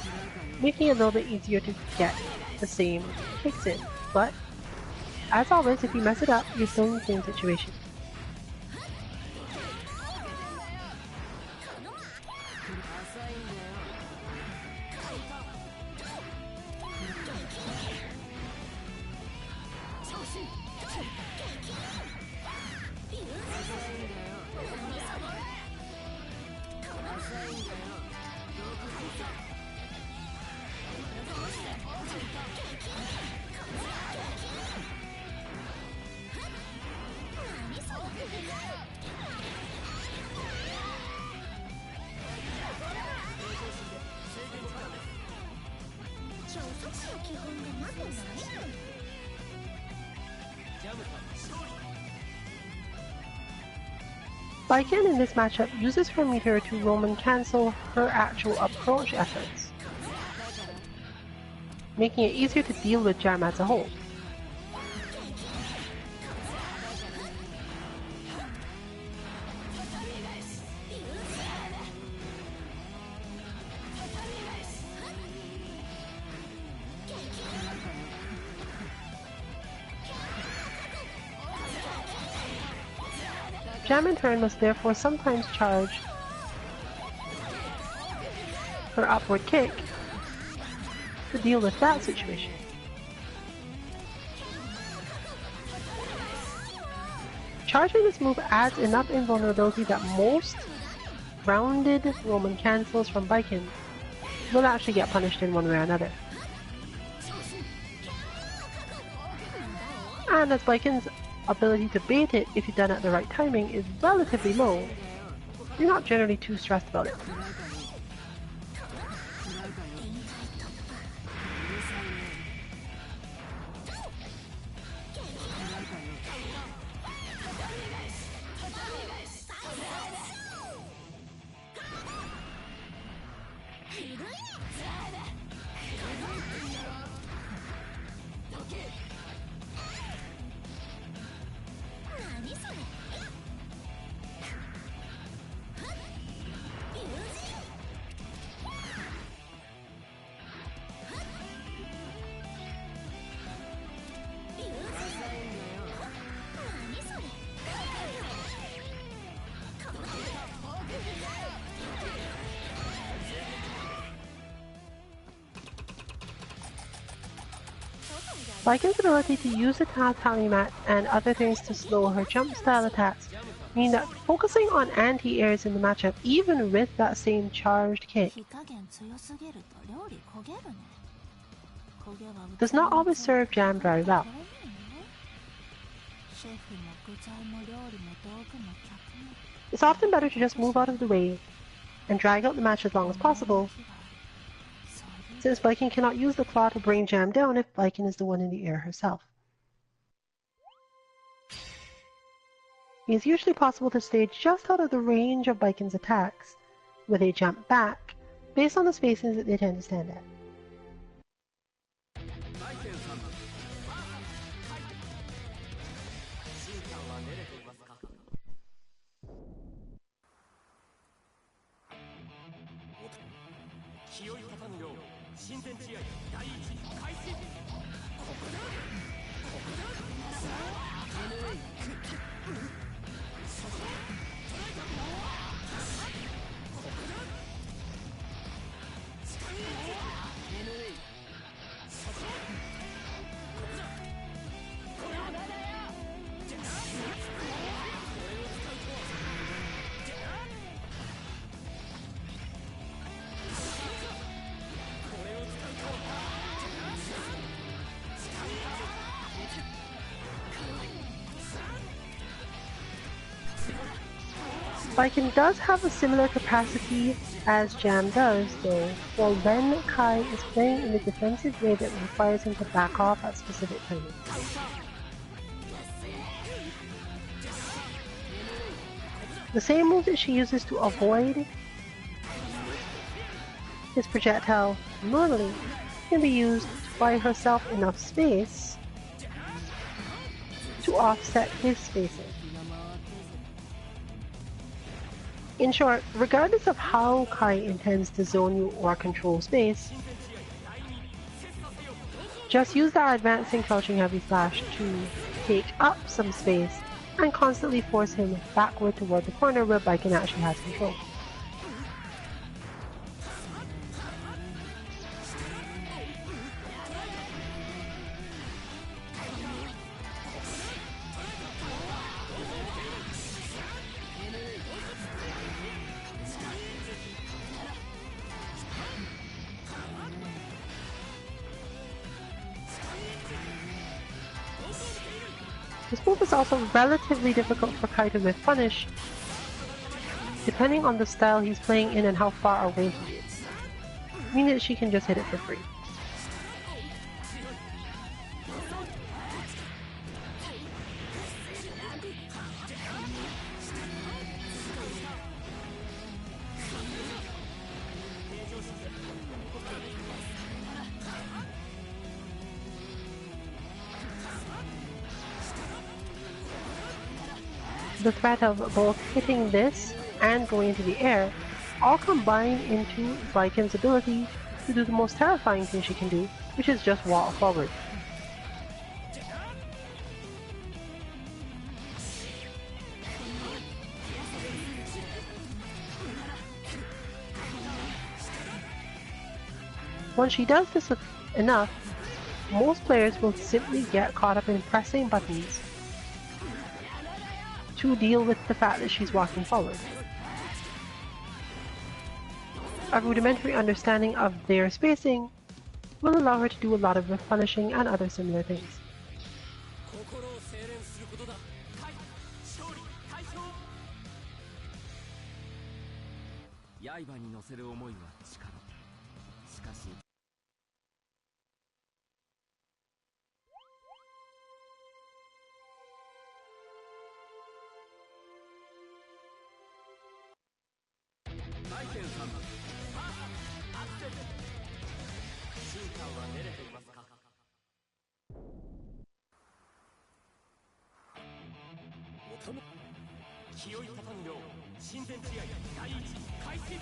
Speaker 1: making it a little bit easier to get the same kicks in. But, as always, if you mess it up, you're still in the same situation. Baiken in this matchup uses her meter to Roman cancel her actual approach efforts, making it easier to deal with Jam as a whole. Jam in turn must therefore sometimes charge her upward kick to deal with that situation. Charging this move adds enough invulnerability that most grounded Roman cancels from Baiken will actually get punished in one way or another. And as Baiken's ability to bait it if you've done it at the right timing is relatively low, you're not generally too stressed about it. Baiken's ability to use the tatami mat and other things to slow her jump style attacks mean that focusing on anti-airs in the matchup, even with that same charged kick, does not always serve Jam very well. It's often better to just move out of the way and drag out the match as long as possible, since Baiken cannot use the claw to bring Jam down if Baiken is the one in the air herself. It is usually possible to stay just out of the range of Baiken's attacks with a jump back, based on the spaces that they tend to stand at. Baiken does have a similar capacity as Jam does, though, while when Kai is playing in a defensive way that requires him to back off at specific timing. The same move that she uses to avoid his projectile normally can be used to buy herself enough space to offset his spacing. In short, regardless of how Kai intends to zone you or control space, just use the advancing crouching heavy slash to take up some space and constantly force him backward toward the corner where Baiken actually has control. This move is also relatively difficult for Kai to whiff punish, depending on the style he's playing in and how far away he is, meaning that she can just hit it for free. The threat of both hitting this and going into the air all combine into Baiken's ability to do the most terrifying thing she can do, which is just walk forward. Once she does this enough, most players will simply get caught up in pressing buttons to deal with the fact that she's walking forward. A rudimentary understanding of their spacing will allow her to do a lot of whiff punishing and other similar things.
Speaker 3: 刃に乗せる思いは力。しかし。バイケンさん、アクセル。瞬間は練れていますか。おたの。気をいたたむよう親善試合第一開始。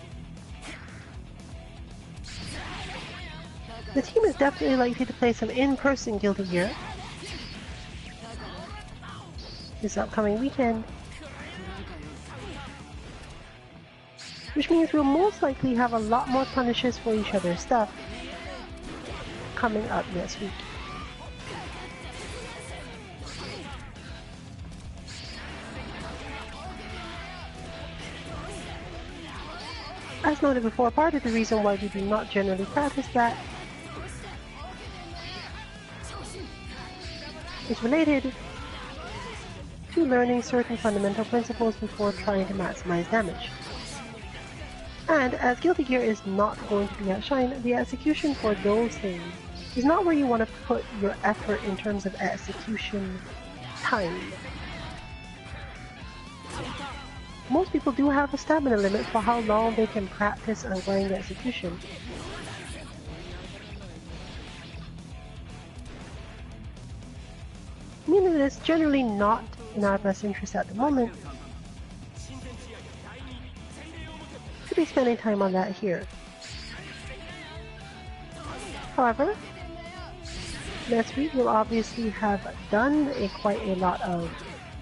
Speaker 1: The team is definitely likely to play some in-person Guilty Gear this upcoming weekend, which means we'll most likely have a lot more punishes for each other's stuff coming up next week. As noted before, part of the reason why we do not generally practice that is related to learning certain fundamental principles before trying to maximize damage. And as Guilty Gear is not going to be at Shine, the execution for those things is not where you want to put your effort in terms of execution time. Most people do have a stamina limit for how long they can practice and grind execution. Meaning that it's generally not in our best interest at the moment to be spending time on that here. However, next week we'll obviously have done quite a lot of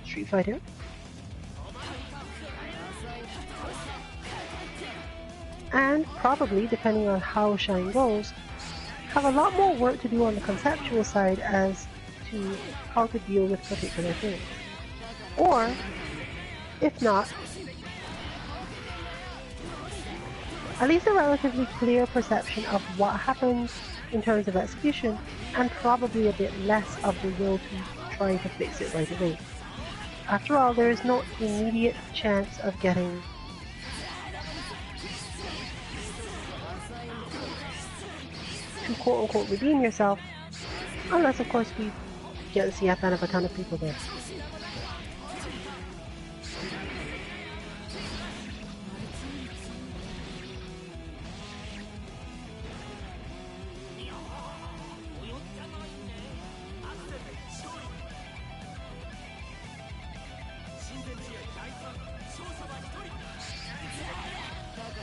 Speaker 1: Street Fighter. And probably, depending on how Shine goes, have a lot more work to do on the conceptual side as to how to deal with particular things. Or, if not, at least a relatively clear perception of what happens in terms of execution, and probably a bit less of the will to try to fix it right away. After all, there is no immediate chance of getting to quote-unquote redeem yourself, unless of course we get the CF out of a ton of people there.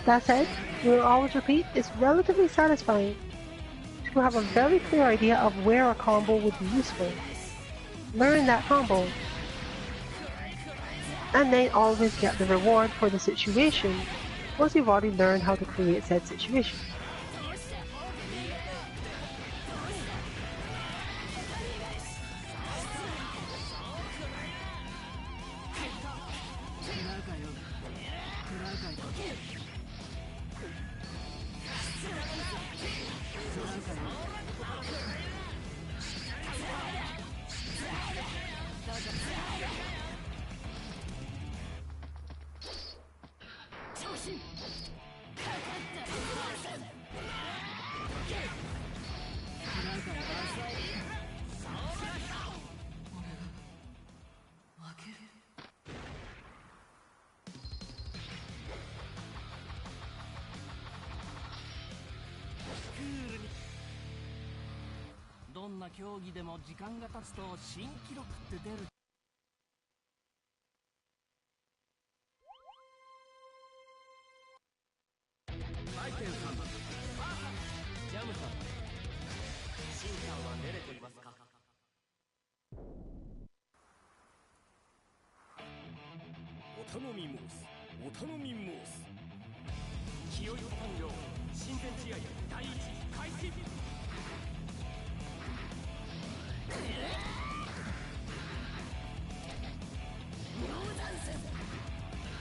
Speaker 1: That said, we will always repeat, it's relatively satisfying to have a very clear idea of where a combo would be useful. Learn that combo, and then always get the reward for the situation once you've already learned how to create said situation.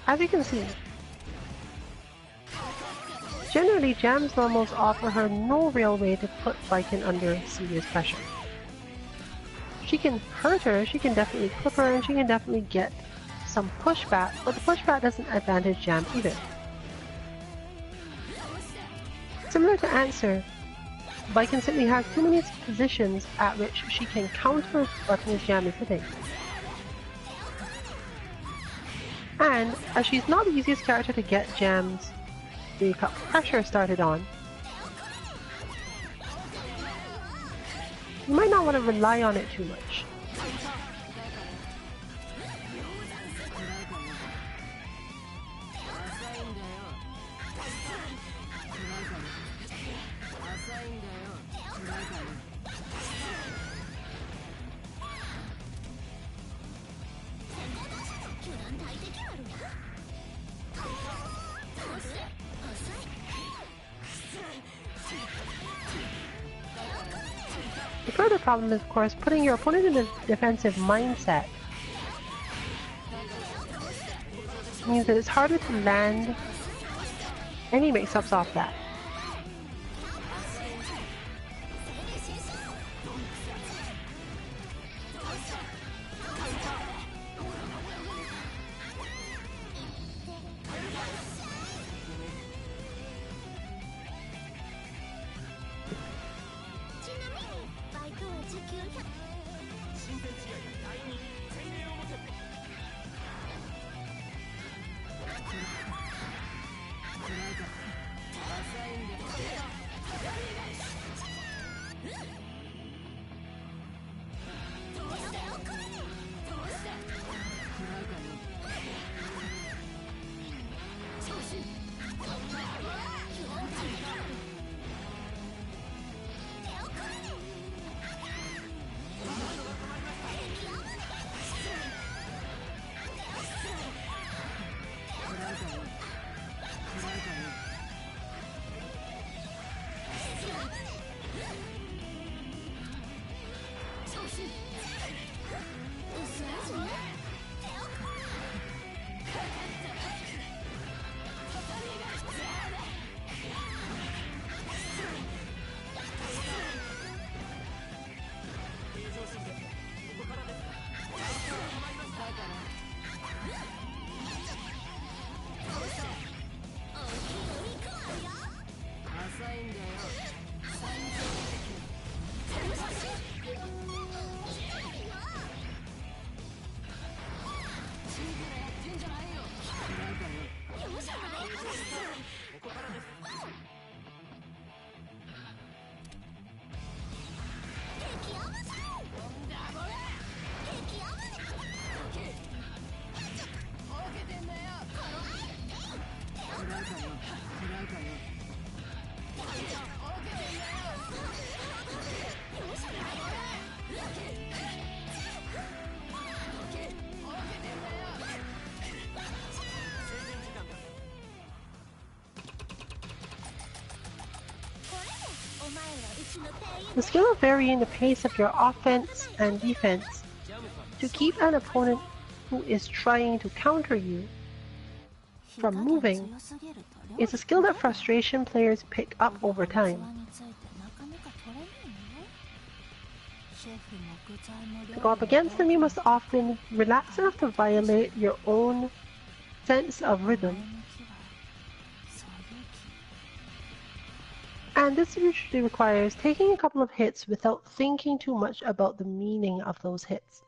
Speaker 1: As you can see, generally Jam's normals offer her no real way to put Baiken under serious pressure. She can hurt her, she can definitely clip her, and she can definitely get some pushback, but the pushback doesn't advantage Jam either. Similar to Answer, Baiken simply has too many positions at which she can counter buttons Jam is hitting. And as she's not the easiest character to get Jam's wake up pressure started on, you might not want to rely on it too much. The further problem is, of course, putting your opponent in a defensive mindset. It means that it's harder to land any mix-ups off that. The skill of varying the pace of your offense and defense to keep an opponent who is trying to counter you from moving is a skill that frustration players pick up over time. To go up against them, you must often relax enough to violate your own sense of rhythm. And this usually requires taking a couple of hits without thinking too much about the meaning of those hits.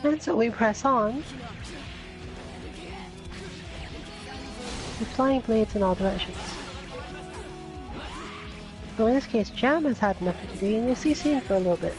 Speaker 1: And so we press on with flying blades in all directions. So in this case, Jam has had enough to do, and you'll see Scene for a little bit.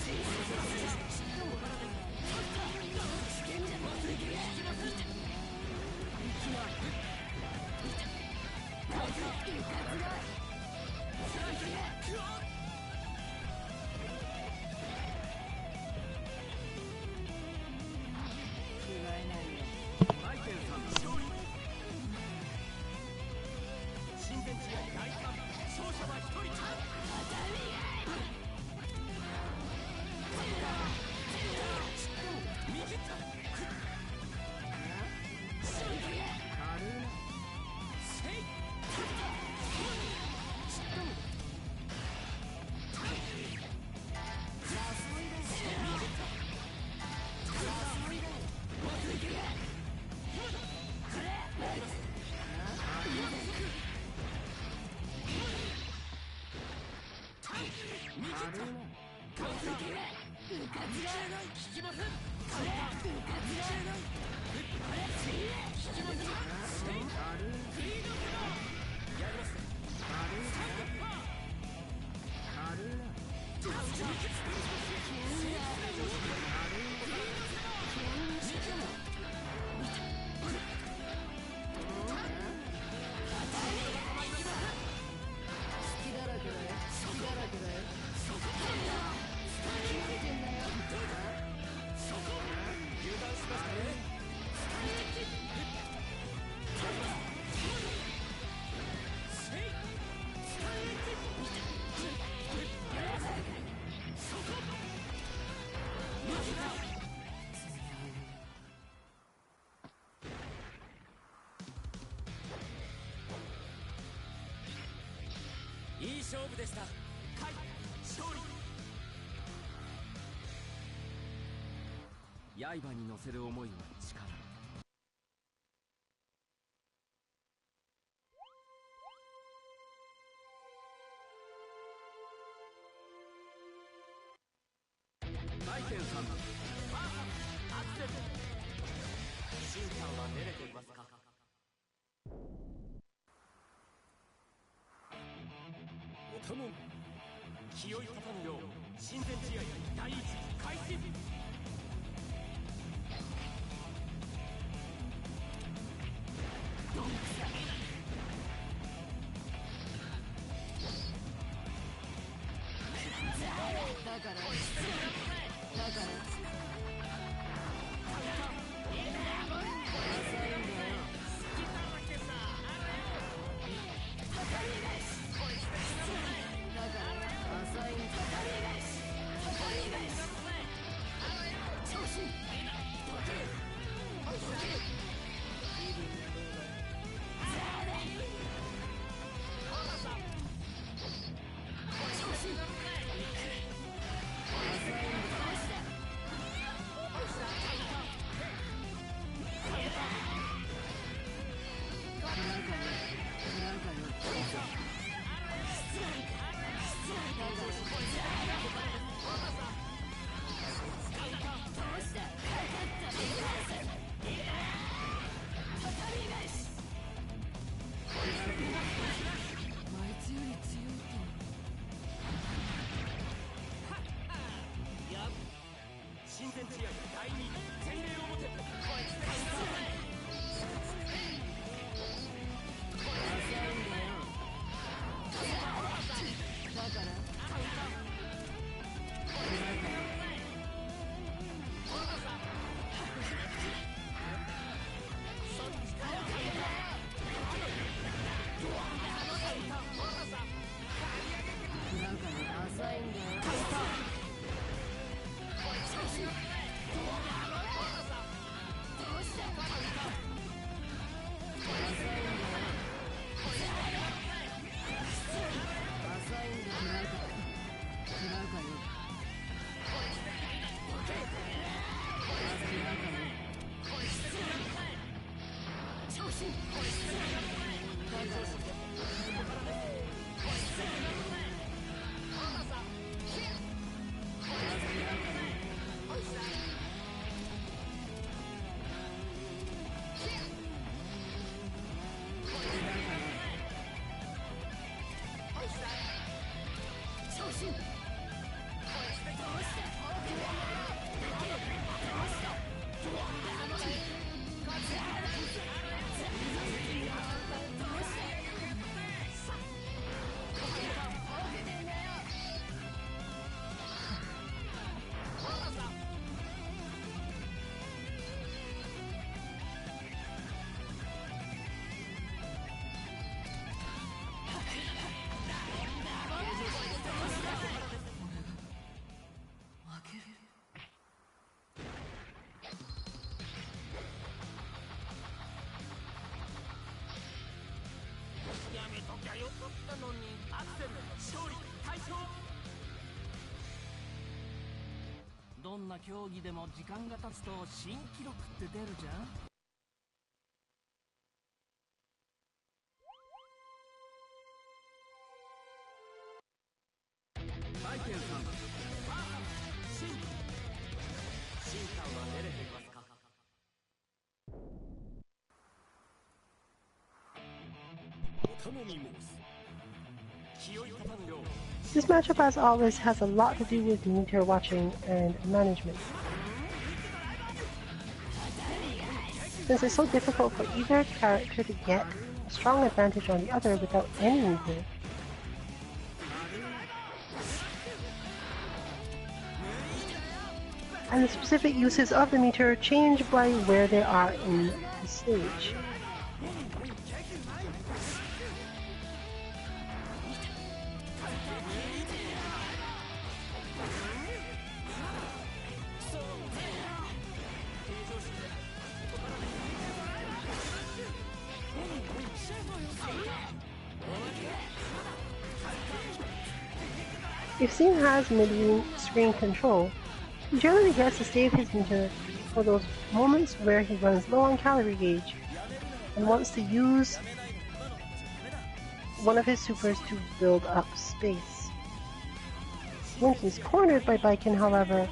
Speaker 3: 勝負でした。勝利。刃に乗せる思いは力。マイケンさん、アクセル。シンさんは寝れていますか？
Speaker 4: お頼み。
Speaker 3: 気負い立たぬよう親善試合第一開始。
Speaker 5: どんな競技でも時間が経つと新記録って出るじゃん。
Speaker 3: マイケンさん、シンさんは寝れていますか？
Speaker 4: お頼み申す。
Speaker 1: This matchup, as always, has a lot to do with meter watching and management. Since it's so difficult for either character to get a strong advantage on the other without any meter. And the specific uses of the meter change by where they are in the stage. If Singh has mid-screen control, he generally gets to save his meter for those moments where he runs low on calorie gauge and wants to use one of his supers to build up space. When he's cornered by Baiken, however,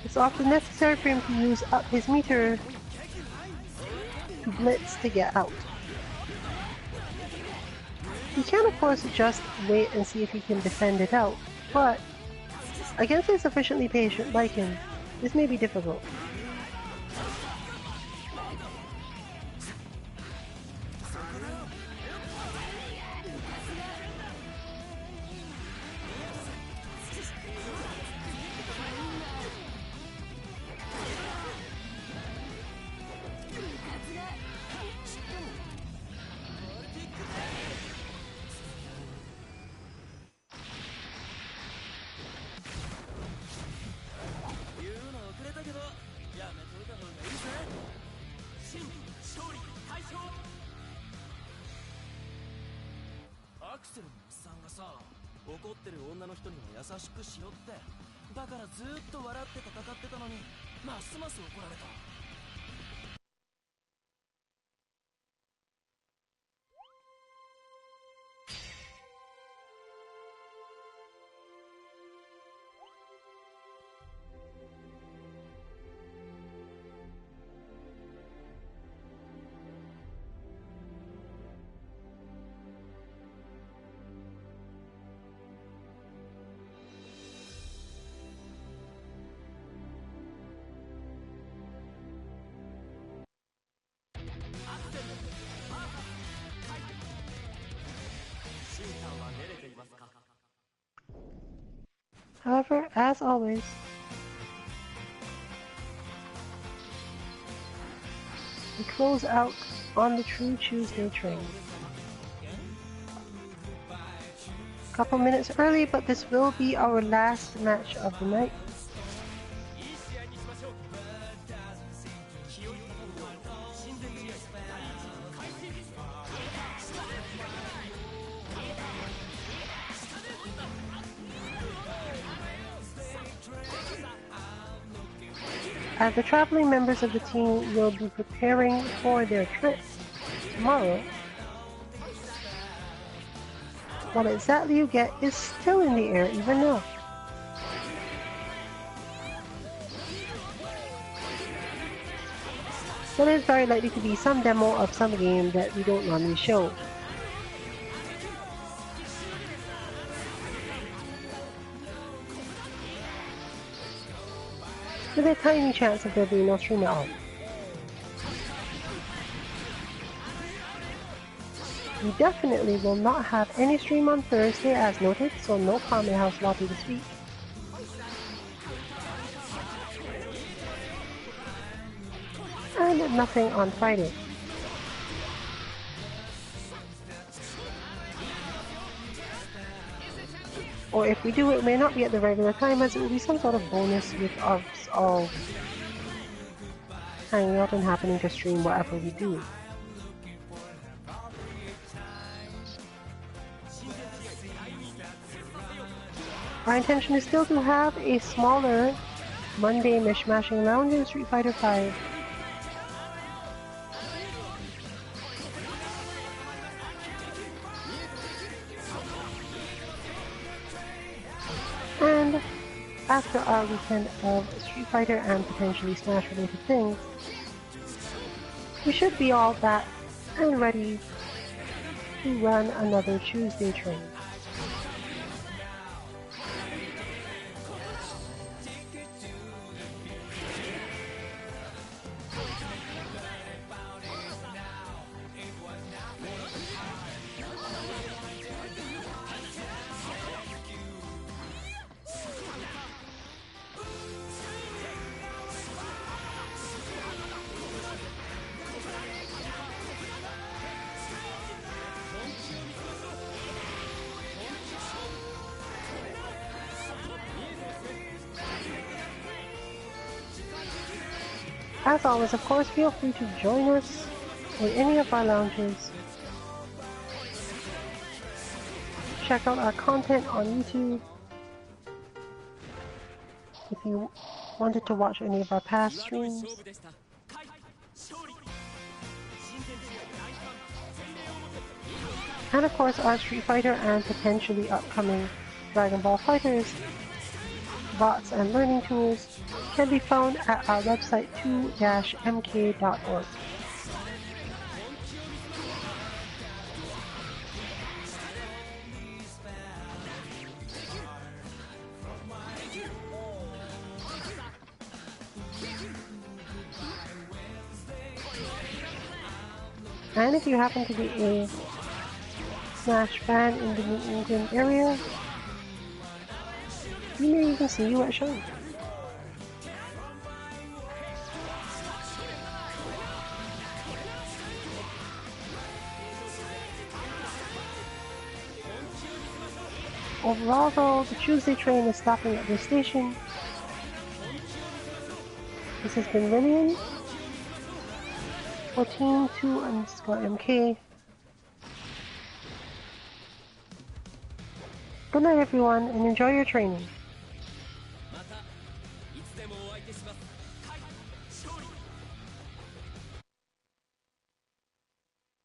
Speaker 1: it's often necessary for him to use up his meter to blitz to get out. He can of course just wait and see if he can defend it out, but against a sufficiently patient Baiken, this may be difficult. However, as always, we close out on the True Tuesday train. A couple minutes early, but this will be our last match of the night. As the traveling members of the team will be preparing for their trip tomorrow, what exactly you get is still in the air even now. There is very likely to be some demo of some game that we don't normally show. With a tiny chance of there being no stream at all. We definitely will not have any stream on Thursday as noted, so no Kame House lobby this week. And nothing on Friday. Or if we do, it may not be at the regular time, as it will be some sort of bonus with us all hanging out and happening to stream whatever we do. Our intention is still to have a smaller Monday Mishmashing Lounge in Street Fighter V. And after our weekend of Street Fighter and potentially Smash related things, we should be all back and ready to run another Tuesday train. As always, of course, feel free to join us in any of our lounges. check out our content on YouTube. If you wanted to watch any of our past streams. And of course our Street Fighter and potentially upcoming Dragon Ball FighterZ bots and learning tools can be found at our website 2-mk.org. And if you happen to be a Smash fan in the New England area, we may even see you at shows. Overall though, the Tuesday train is stopping at this station. This has been Lillian for Team 2_MK. Good night everyone, and enjoy your training.